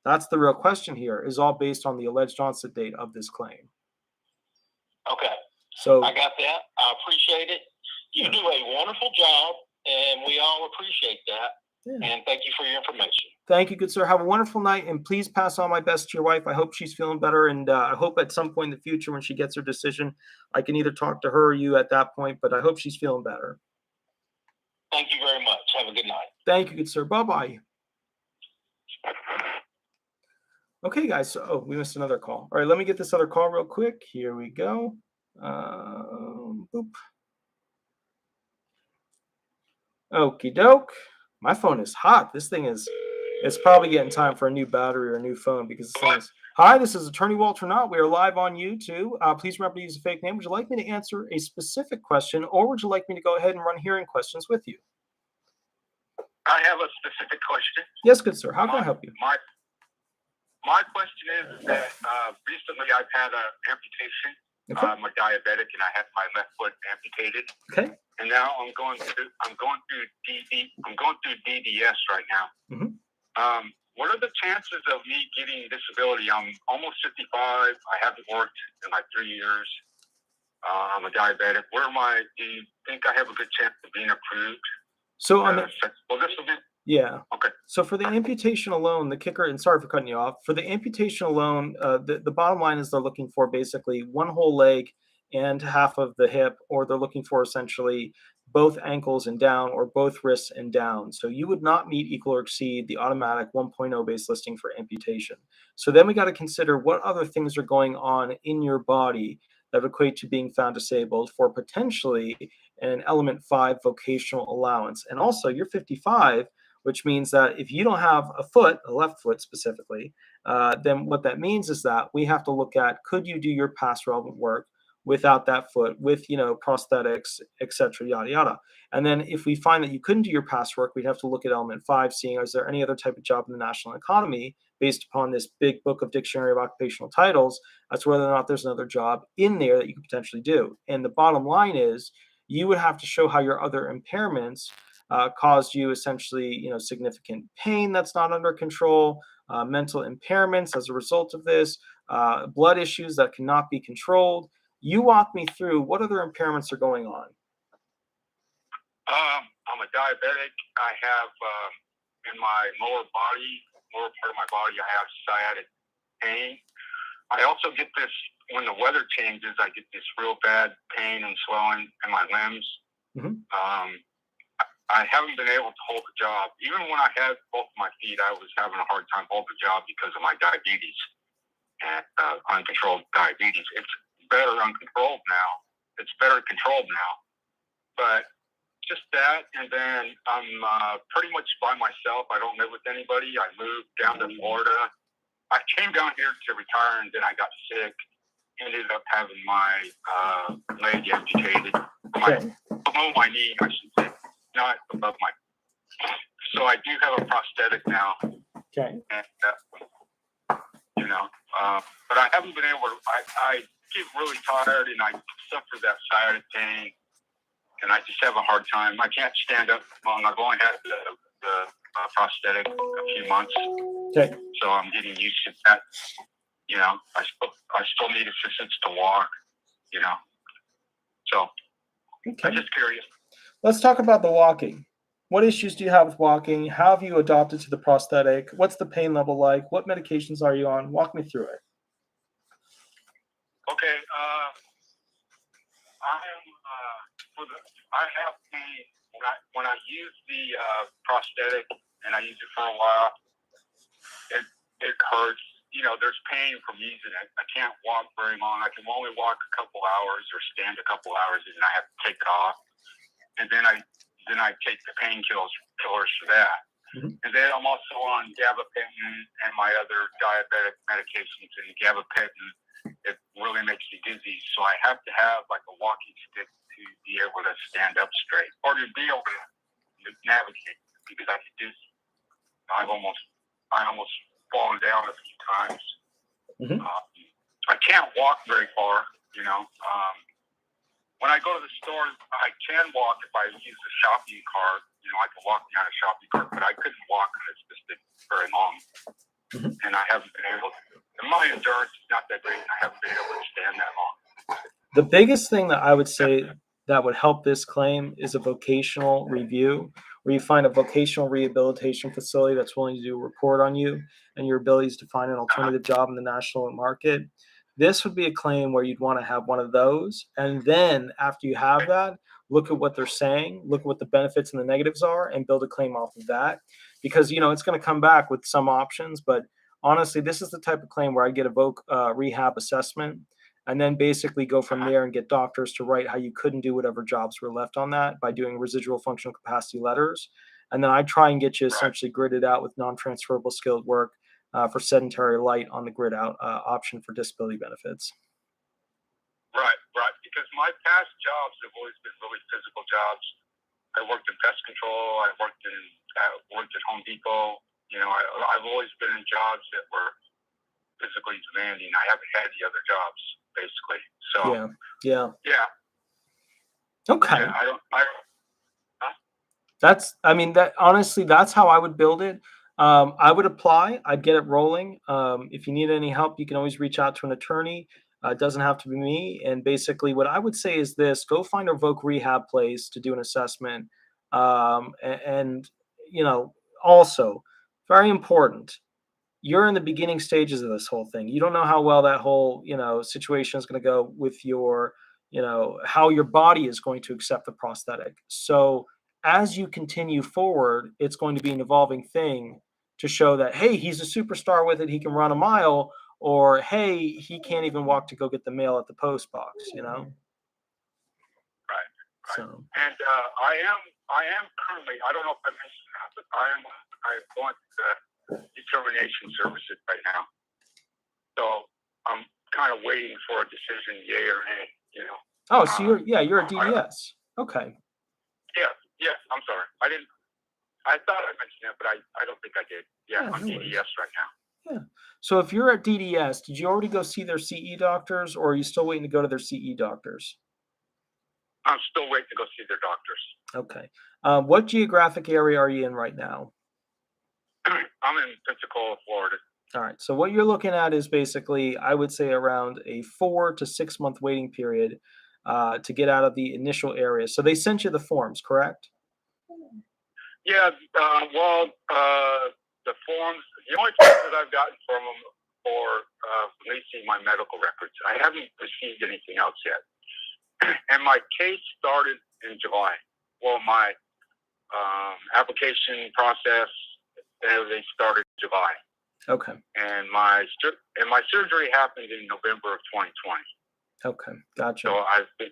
that's the real question here, is all based on the alleged onset date of this claim. Okay. So I got that. I appreciate it. You do a wonderful job, and we all appreciate that. Yeah. And thank you for your information. Thank you, good sir. Have a wonderful night, and please pass on my best to your wife. I hope she's feeling better, and I hope at some point in the future when she gets her decision, I can either talk to her or you at that point, but I hope she's feeling better. Thank you very much. Have a good night. Thank you, good sir. Bye-bye. Okay, guys, so we missed another call. All right, let me get this other call real quick. Here we go. Boop. Okie doke. My phone is hot. This thing is, it's probably getting time for a new battery or a new phone because this thing is. Hi, this is Attorney Walter Knott. We are live on YouTube. Please remember to use a fake name. Would you like me to answer a specific question, or would you like me to go ahead and run hearing questions with you? I have a specific question. Yes, good sir. How can I help you? My question is that recently I've had an amputation. Okay. I'm a diabetic and I had my left foot amputated. Okay. And now I'm going through DDS right now. Mm-hmm. What are the chances of me getting disability? I'm almost 55. I haven't worked in like 3 years. I'm a diabetic. Do you think I have a good chance of being approved? So on yeah. Okay. So for the amputation alone, the kicker, and sorry for cutting you off, for the amputation alone, the bottom line is they're looking for basically one whole leg and half of the hip, or they're looking for essentially both ankles and down, or both wrists and down. So you would not meet, equal, or exceed the automatic 1.0 base listing for amputation. So then we got to consider what other things are going on in your body that equate to being found disabled for potentially an element 5 vocational allowance. And also you're 55, which means that if you don't have a foot, a left foot specifically, then what that means is that we have to look at, could you do your past relevant work without that foot, with, prosthetics, etc., yada, yada. And then if we find that you couldn't do your past work, we'd have to look at element 5, seeing, is there any other type of job in the national economy based upon this big book of dictionary of occupational titles as to whether or not there's another job in there that you could potentially do. And the bottom line is, you would have to show how your other impairments caused you essentially, significant pain that's not under control, mental impairments as a result of this, blood issues that cannot be controlled. You walk me through what other impairments are going on. I'm a diabetic. I have in my lower part of my body, I have sciatic pain. I also get this, when the weather changes, I get this real bad pain and swelling in my limbs. Mm-hmm. I haven't been able to hold a job. Even when I had both my feet, I was having a hard time holding a job because of my diabetes and uncontrolled diabetes. It's better uncontrolled now. It's better controlled now. But just that, and then I'm pretty much by myself. I don't live with anybody. I moved down to Florida. I came down here to retire, and then I got sick. Ended up having my leg amputated, below my knee, I should say, not above my. So I do have a prosthetic now. Okay. And, but I haven't been able to. I get really tired, and I suffer that sciatic pain, and I just have a hard time. I can't stand up long. I've only had the prosthetic a few months, Okay. so I'm getting used to that. I still need assistance to walk. So Okay. I'm just curious. Let's talk about the walking. What issues do you have with walking? How have you adopted to the prosthetic? What's the pain level like? What medications are you on? Walk me through it. Okay. I have pain when I use the prosthetic, and I use it for a while. It hurts. There's pain from using it. I can't walk very long. I can only walk a couple hours or stand a couple hours, and I have to take it off. And then I take the painkillers for that. Mm-hmm. And then I'm also on gabapentin and my other diabetic medications. And gabapentin, it really makes me dizzy. So I have to have like a walking stick to be able to stand up straight or to be able to navigate because I get dizzy. I almost fallen down a few times. Mm-hmm. I can't walk very far, when I go to the store, I can walk if I use a shopping cart. I can walk behind a shopping cart, but I couldn't walk on this distance very long. Mm-hmm. And I haven't been able to. And my endurance is not that great, and I haven't been able to stand that long. The biggest thing that I would say that would help this claim is a vocational review, where you find a vocational rehabilitation facility that's willing to do a report on you and your abilities to find an alternative job in the national market. This would be a claim where you'd want to have one of those. And then after you have that, look at what they're saying, look at what the benefits and the negatives are, and build a claim off of that. Because, it's going to come back with some options. But honestly, this is the type of claim where I get a rehab assessment and then basically go from there and get doctors to write how you couldn't do whatever jobs were left on that by doing residual functional capacity letters. And then I try and get you essentially gridded out with non-transferable skilled work for sedentary light on the grid out option for disability benefits. Right. Because my past jobs have always been really physical jobs. I worked in pest control. I worked at Home Depot. I've always been in jobs that were physically demanding. I haven't had the other jobs, basically. So yeah. Okay. Yeah, honestly, that's how I would build it. I would apply. I'd get it rolling. If you need any help, you can always reach out to an attorney. It doesn't have to be me. And basically, what I would say is this: go find a voc rehab place to do an assessment. Also very important. You're in the beginning stages of this whole thing. You don't know how well that whole, situation is going to go with your, how your body is going to accept the prosthetic. So as you continue forward, it's going to be an evolving thing to show that, hey, he's a superstar with it. He can run a mile, or, hey, he can't even walk to go get the mail at the post box, Right. So. And I am currently, I don't know if I mentioned that, but I'm going to determination services right now. So I'm kind of waiting for a decision, yay or nay, Oh, so you're a DDS. Okay. Yeah, I'm sorry. I thought I mentioned that, but I don't think I did. Yeah, I'm DDS right now. Yeah. So if you're at DDS, did you already go see their CE doctors, or are you still waiting to go to their CE doctors? I'm still waiting to go see their doctors. Okay. What geographic area are you in right now? I'm in Pensacola, Florida. All right. So what you're looking at is basically, I would say, around a 4 to 6 month waiting period to get out of the initial area. So they sent you the forms, correct? Yeah. The forms, the only forms that I've gotten from them for releasing my medical records. I haven't received anything else yet. And my case started in July. Well, my application process, they started July. Okay. And my surgery happened in November of 2020. Okay. Gotcha. So I've been.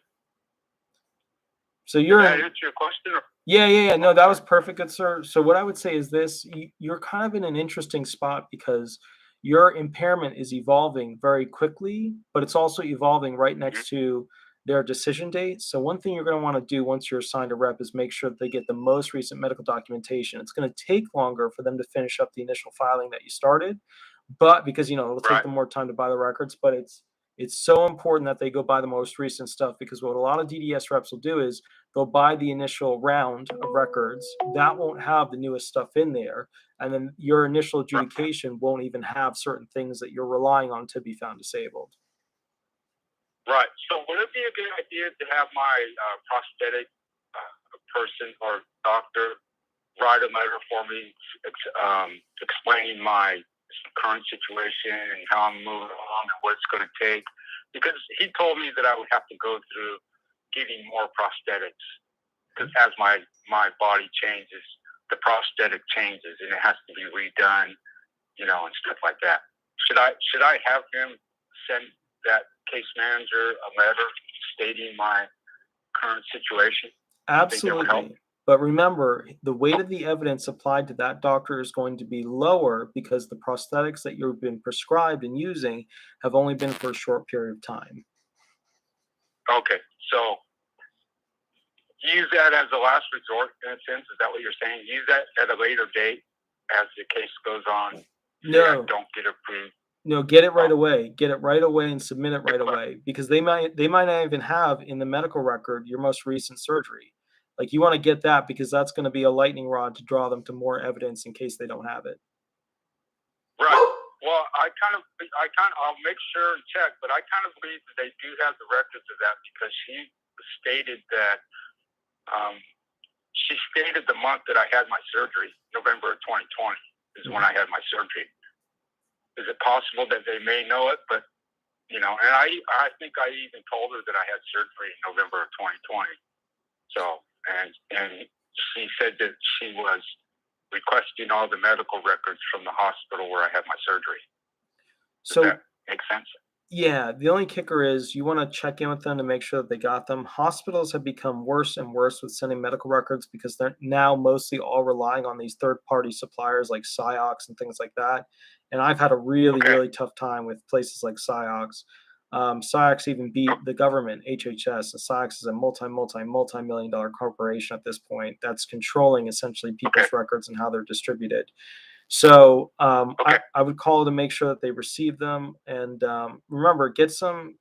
So you're Did that in. answer your question? Or? Yeah. No, that was perfect, good sir. So what I would say is this: you're kind of in an interesting spot because your impairment is evolving very quickly, but it's also evolving right next to their decision date. So one thing you're going to want to do once you're assigned a rep is make sure that they get the most recent medical documentation. It's going to take longer for them to finish up the initial filing that you started, but because it'll take them more time to buy the records, but it's so important that they go buy the most recent stuff, because what a lot of DDS reps will do is they'll buy the initial round of records that won't have the newest stuff in there, and then your initial adjudication won't even have certain things that you're relying on to be found disabled. Right. So would it be a good idea to have my prosthetic person or doctor write a letter for me explaining my current situation and how I'm moving along and what it's going to take? Because he told me that I would have to go through getting more prosthetics, because as my body changes, the prosthetic changes and it has to be redone, and stuff like that. Should I have him send that case manager a letter stating my current situation? Absolutely. But remember, the weight of the evidence applied to that doctor is going to be lower because the prosthetics that you've been prescribed and using have only been for a short period of time. Okay. So use that as a last resort, in a sense. Is that what you're saying? Use that at a later date as the case goes on. No. Don't get approved. No, get it right away. Get it right away and submit it right away, because they might not even have in the medical record your most recent surgery. Like, you want to get that, because that's going to be a lightning rod to draw them to more evidence in case they don't have it. Right. Well, I'll make sure and check, but I kind of believe that they do have the records of that, because she stated that the month that I had my surgery, November of 2020, is when I had my surgery. Is it possible that they may know it? But, and I think I even told her that I had surgery in November of 2020. So, and she said that she was requesting all the medical records from the hospital where I had my surgery. Does that make sense? Yeah, the only kicker is you want to check in with them to make sure that they got them. Hospitals have become worse and worse with sending medical records, because they're now mostly all relying on these third-party suppliers like Ciox and things like that. And I've had a really tough time with places like Ciox. Ciox even beat the government, HHS. And Ciox is a multi-million-dollar corporation at this point that's controlling essentially people's records and how they're distributed. So I would call to make sure that they receive them, and remember, get some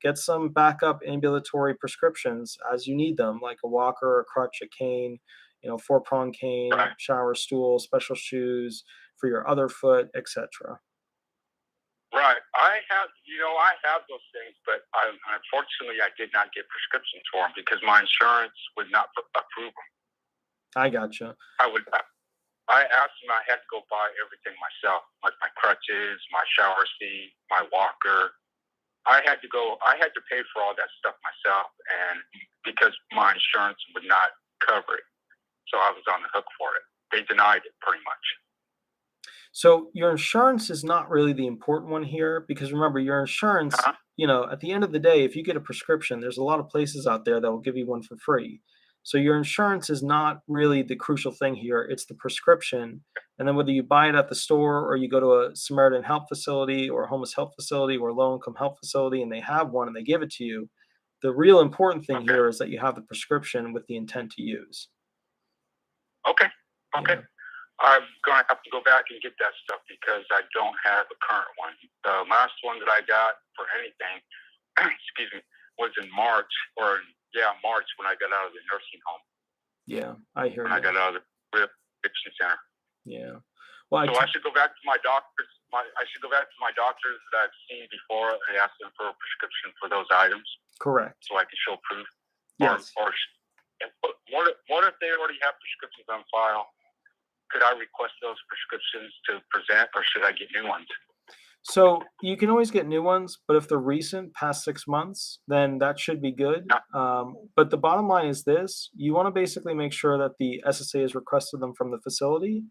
backup ambulatory prescriptions as you need them, like a walker, a crutch, a cane, 4-prong cane, shower stool, special shoes for your other foot, etc. Right. I have those things, but unfortunately I did not get prescriptions for them because my insurance would not approve them. I gotcha. I asked him, I had to go buy everything myself, like my crutches, my shower seat, my walker. I had to pay for all that stuff myself, and because my insurance would not cover it. So I was on the hook for it. They denied it pretty much. So your insurance is not really the important one here, because remember, your insurance, at the end of the day, if you get a prescription, there's a lot of places out there that will give you one for free. So your insurance is not really the crucial thing here. It's the prescription. And then whether you buy it at the store or you go to a Samaritan Health facility or a homeless health facility or low-income health facility and they have one and they give it to you, the real important thing here is that you have the prescription with the intent to use. Okay. Yeah. I'm going to have to go back and get that stuff because I don't have a current one. The last one that I got for anything, was in March when I got out of the nursing home. Yeah, I hear you. When I got out of the rehabilitation center. Yeah. Well, I should go back to my doctors. I should go back to my doctors that I've seen before and ask them for a prescription for those items. Correct. So I can show proof. Yes. What if they already have prescriptions on file? Could I request those prescriptions to present, or should I get new ones? So you can always get new ones, but if they're recent, past 6 months, then that should be good. But the bottom line is this: you want to basically make sure that the SSA has requested them from the facility.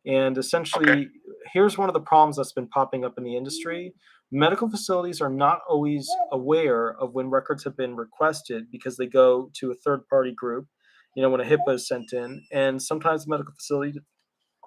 And essentially, here's one of the problems that's been popping up in the industry. Medical facilities are not always aware of when records have been requested because they go to a third party group, when a HIPAA is sent in. And sometimes the medical facility,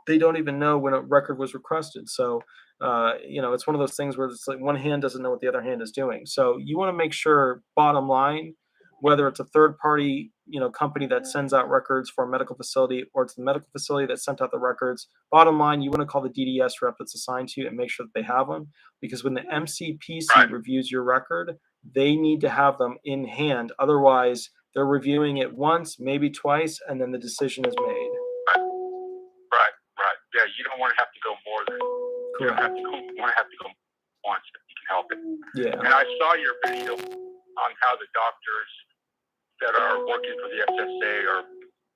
they don't even know when a record was requested. So, it's one of those things where it's like one hand doesn't know what the other hand is doing. So you want to make sure, bottom line, whether it's a third party, company that sends out records for a medical facility or it's the medical facility that sent out the records, bottom line, you want to call the DDS rep that's assigned to you and make sure that they have them. Because when the MCPC reviews your record, they need to have them in hand. Otherwise, they're reviewing it once, maybe twice, and then the decision is made. Right. Yeah, you don't want to have to go more than. You don't have to go. Want to have to go once if you can help it. Yeah. And I saw your video on how the doctors that are working for the SSA are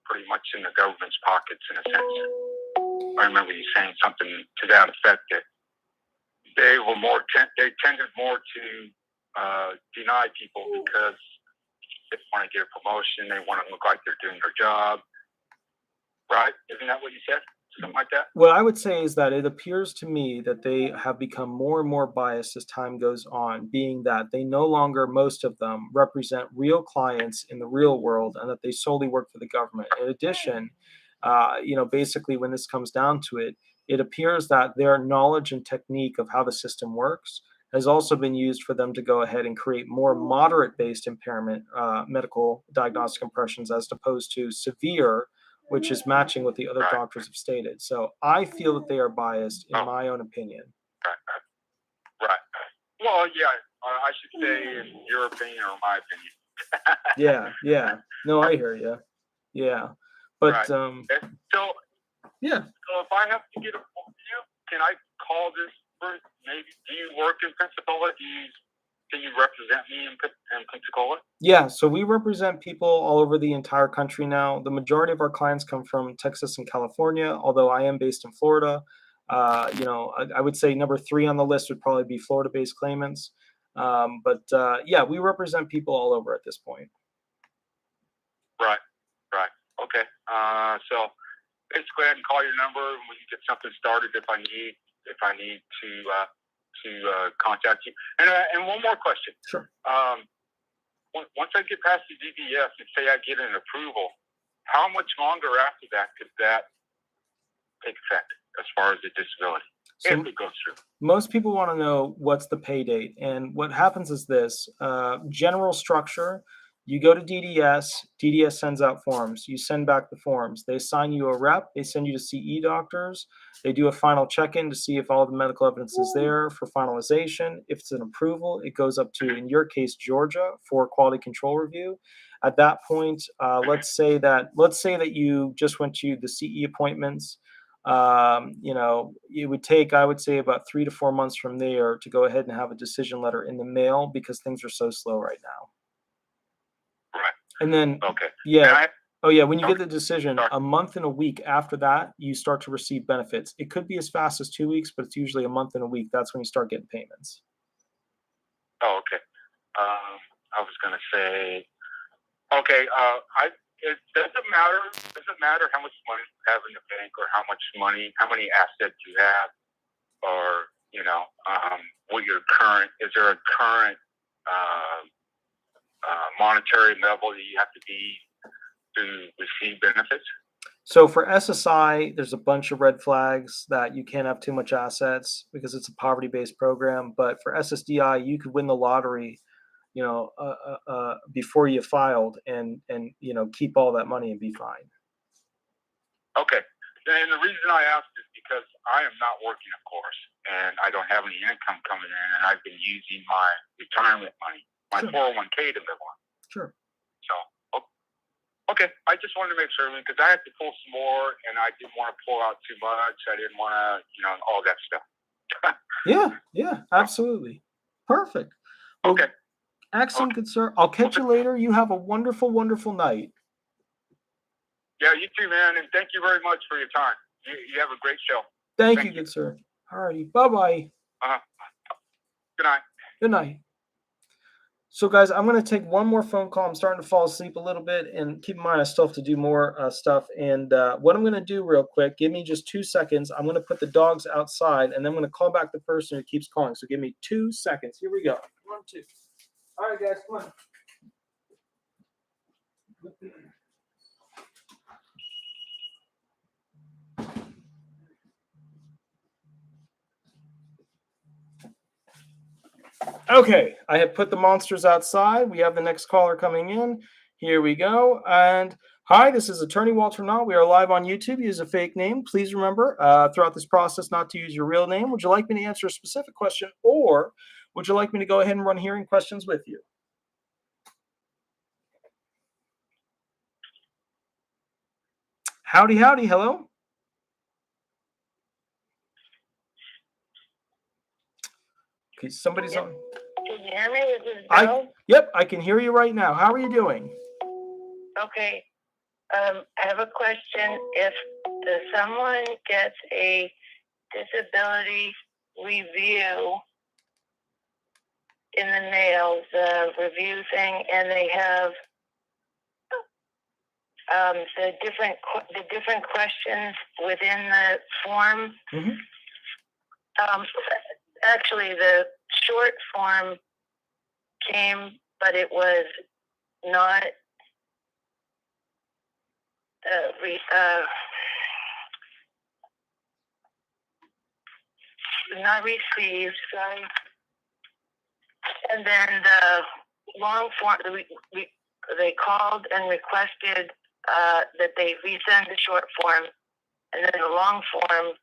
pretty much in the government's pockets in a sense. I remember you saying something to that effect that they were they tended more to deny people because they want to get a promotion, they want to look like they're doing their job. Right? Isn't that what you said? Something like that? What I would say is that it appears to me that they have become more and more biased as time goes on, being that they no longer, most of them, represent real clients in the real world and that they solely work for the government. In addition, basically when this comes down to it, it appears that their knowledge and technique of how the system works has also been used for them to go ahead and create more moderate-based impairment medical diagnostic impressions as opposed to severe, which is matching what the other doctors have stated. So I feel that they are biased, in my own opinion. Right. Well, yeah, I should say in your opinion or my opinion. Yeah. No, I hear you. Yeah. But, so, yeah. So if I have to get a hold of you, can I call this person? Maybe, do you work in Pensacola? Can you represent me in Pensacola? Yeah, so we represent people all over the entire country now. The majority of our clients come from Texas and California, although I am based in Florida. I would say number 3 on the list would probably be Florida-based claimants. Yeah, we represent people all over at this point. Right. Okay. So basically, I can call your number and we can get something started if I need to contact you. And one more question. Sure. Once I get past the DDS and say I get an approval, how much longer after that could that take effect as far as the disability? If it goes through. Most people want to know what's the pay date. And what happens is this, general structure. You go to DDS, DDS sends out forms. You send back the forms. They assign you a rep. They send you to CE doctors. They do a final check-in to see if all the medical evidence is there for finalization. If it's an approval, it goes up to, in your case, Georgia for quality control review. At that point, let's say that you just went to the CE appointments. It would take, I would say, about 3 to 4 months from there to go ahead and have a decision letter in the mail because things are so slow right now. Right. And then, when you get the decision, a month and a week after that, you start to receive benefits. It could be as fast as 2 weeks, but it's usually a month and a week. That's when you start getting payments. Oh, okay. I was going to say, okay, it doesn't matter how much money you have in the bank or how many assets you have, or, what your is there a current monetary level that you have to be to receive benefits? So for SSI, there's a bunch of red flags that you can't have too much assets because it's a poverty-based program. But for SSDI, you could win the lottery, before you filed and keep all that money and be fine. Okay. And the reason I asked is because I am not working, of course, and I don't have any income coming in, and I've been using my retirement money, my 401k to live on. Sure. So, okay. I just wanted to make sure because I had to pull some more, and I didn't want to pull out too much. I didn't want to, all that stuff. Yeah, absolutely. Perfect. Well, okay. Excellent, good sir. I'll catch you later. You have a wonderful, wonderful night. Yeah, you too, man. And thank you very much for your time. You have a great show. Thank you, good sir. All righty. Bye-bye. Good night. Good night. So, guys, I'm going to take one more phone call. I'm starting to fall asleep a little bit, and keep in mind I still have to do more stuff. And what I'm going to do real quick, give me just 2 seconds. I'm going to put the dogs outside, and then I'm going to call back the person who keeps calling. So give me 2 seconds. Here we go. 1, 2. All right, guys, come on. Okay, I have put the monsters outside. We have the next caller coming in. Here we go. And hi, this is Attorney Walter Knott. We are live on YouTube. Use a fake name. Please remember throughout this process not to use your real name. Would you like me to answer a specific question, or would you like me to go ahead and run hearing questions with you? Howdy, howdy. Hello. Okay, somebody's on. Can you hear me? This is Bill. Yep, I can hear you right now. How are you doing? Okay. I have a question. If someone gets a disability review in the mail, the review thing, and they have the different questions within the form. Mm-hmm. Actually, the short form came, but it was not not received. Sorry. And then the long form, they called and requested that they resend the short form, and then the long form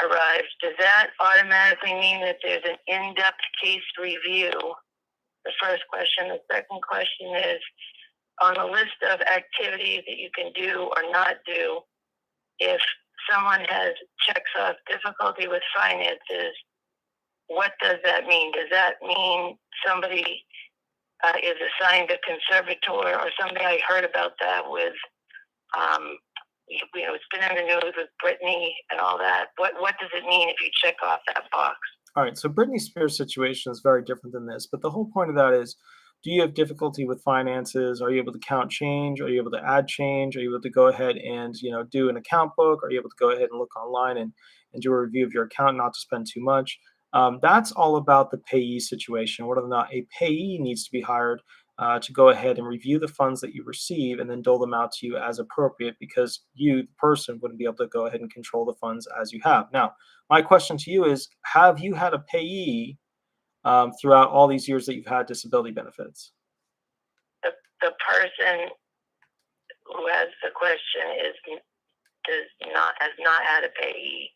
arrived. Does that automatically mean that there's an in-depth case review? The first question. The second question is, on the list of activities that you can do or not do, if someone checks off difficulty with finances, what does that mean? Does that mean somebody is assigned a conservator or something? I heard about that with, it's been in the news with Brittany and all that. What does it mean if you check off that box? All right, so Britney Spears' situation is very different than this, but the whole point of that is, do you have difficulty with finances? Are you able to count change? Are you able to add change? Are you able to go ahead and do an account book? Are you able to go ahead and look online and do a review of your account, not to spend too much? That's all about the payee situation, whether or not a payee needs to be hired to go ahead and review the funds that you receive and then dole them out to you as appropriate, because you, the person, wouldn't be able to go ahead and control the funds as you have. Now, my question to you is, have you had a payee throughout all these years that you've had disability benefits? The person who has the question has not had a payee.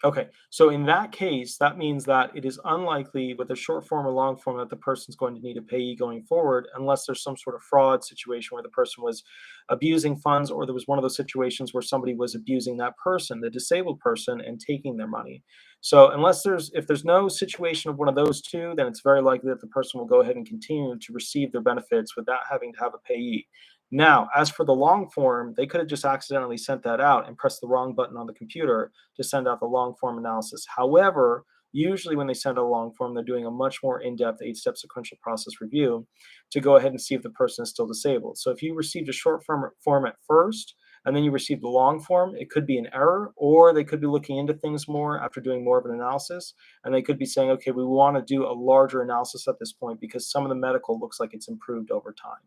Okay, so in that case, that means that it is unlikely with a short form or long form that the person's going to need a payee going forward, unless there's some sort of fraud situation where the person was abusing funds, or there was one of those situations where somebody was abusing that person, the disabled person, and taking their money. So if there's no situation of one of those two, then it's very likely that the person will go ahead and continue to receive their benefits without having to have a payee. Now, as for the long form, they could have just accidentally sent that out and pressed the wrong button on the computer to send out the long form analysis. However, usually when they send out a long form, they're doing a much more in-depth 8-step sequential process review to go ahead and see if the person is still disabled. So if you received a short form at first, and then you received the long form, it could be an error, or they could be looking into things more after doing more of an analysis, and they could be saying, okay, we want to do a larger analysis at this point because some of the medical looks like it's improved over time.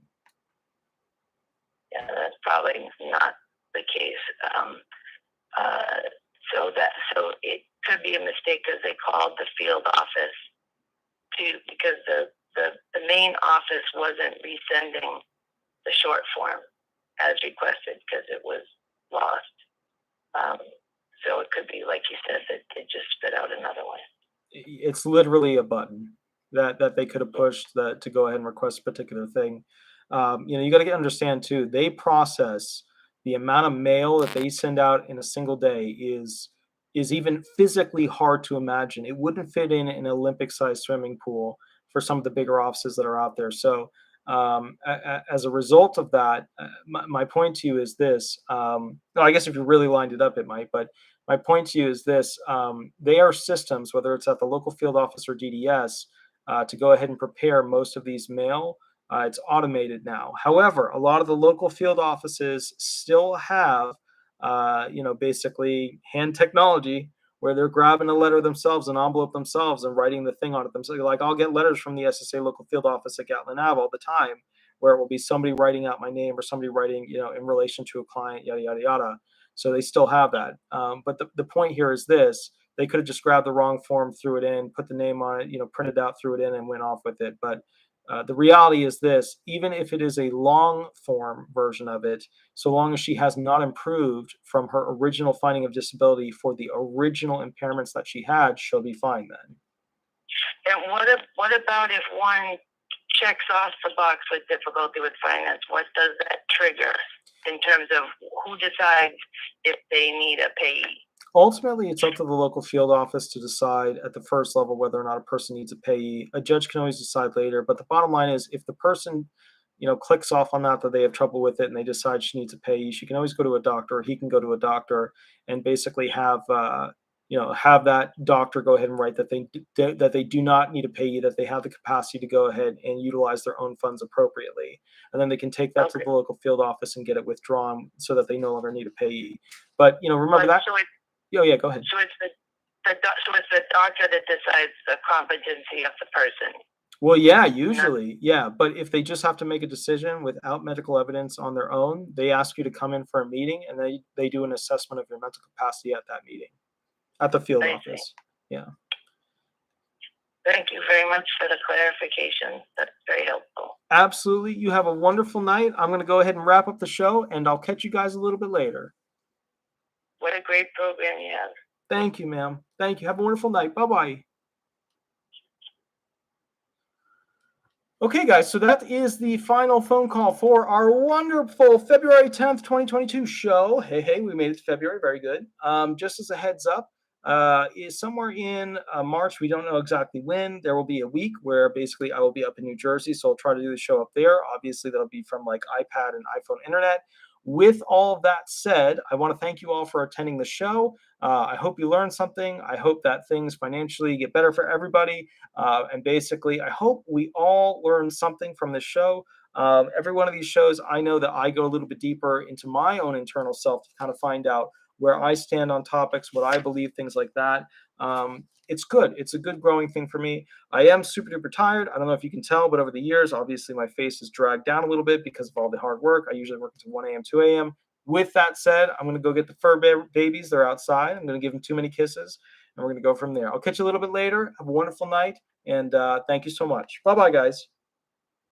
Yeah, that's probably not the case. So it could be a mistake because they called the field office because the main office wasn't resending the short form as requested because it was lost. So it could be, like you said, that it just spit out another one. It's literally a button that they could have pushed to go ahead and request a particular thing. You got to understand too, they process the amount of mail that they send out in a single day is even physically hard to imagine. It wouldn't fit in an Olympic-sized swimming pool for some of the bigger offices that are out there. So as a result of that, my point to you is this. I guess if you really lined it up, it might, but my point to you is this. They are systems, whether it's at the local field office or DDS, to go ahead and prepare most of these mail. It's automated now. However, a lot of the local field offices still have, basically hand technology where they're grabbing a letter themselves, an envelope themselves, and writing the thing on it themselves. Like I'll get letters from the SSA local field office at Gatlin Ave all the time, where it will be somebody writing out my name or somebody writing, in relation to a client, yada yada yada. So they still have that. But the point here is this: they could have just grabbed the wrong form, threw it in, put the name on it, printed out, threw it in, and went off with it. But the reality is this: even if it is a long form version of it, so long as she has not improved from her original finding of disability for the original impairments that she had, she'll be fine then. And what about if one checks off the box with difficulty with finance? What does that trigger in terms of who decides if they need a payee? Ultimately, it's up to the local field office to decide at the first level whether or not a person needs a payee. A judge can always decide later, but the bottom line is if the person, clicks off on that they have trouble with it and they decide she needs a payee, she can always go to a doctor, or he can go to a doctor and basically have that doctor go ahead and write that they do not need a payee, that they have the capacity to go ahead and utilize their own funds appropriately, and then they can take that to the local field office and get it withdrawn so that they no longer need a payee. But remember that. Oh, yeah, go ahead. So it's the doctor that decides the competency of the person. Well, yeah, usually, yeah. But if they just have to make a decision without medical evidence on their own, they ask you to come in for a meeting, and they do an assessment of your mental capacity at that meeting, at the field office. Yeah. Thank you very much for the clarification. That's very helpful. Absolutely. You have a wonderful night. I'm going to go ahead and wrap up the show, and I'll catch you guys a little bit later. What a great program you have. Thank you, ma'am. Thank you. Have a wonderful night. Bye-bye. Okay, guys, so that is the final phone call for our wonderful February 10th, 2022 show. Hey, we made it to February. Very good. Just as a heads up, is somewhere in March, we don't know exactly when, there will be a week where basically I will be up in New Jersey, so I'll try to do the show up there. Obviously, that'll be from like iPad and iPhone internet. With all of that said, I want to thank you all for attending the show. I hope you learned something. I hope that things financially get better for everybody. And basically, I hope we all learn something from this show. Every one of these shows, I know that I go a little bit deeper into my own internal self to kind of find out where I stand on topics, what I believe, things like that. It's good. It's a good growing thing for me. I am super duper tired. I don't know if you can tell, but over the years, obviously my face is dragged down a little bit because of all the hard work. I usually work until 1 a.m., 2 a.m. With that said, I'm going to go get the fur babies. They're outside. I'm going to give them too many kisses, and we're going to go from there. I'll catch you a little bit later. Have a wonderful night, and thank you so much. Bye-bye, guys.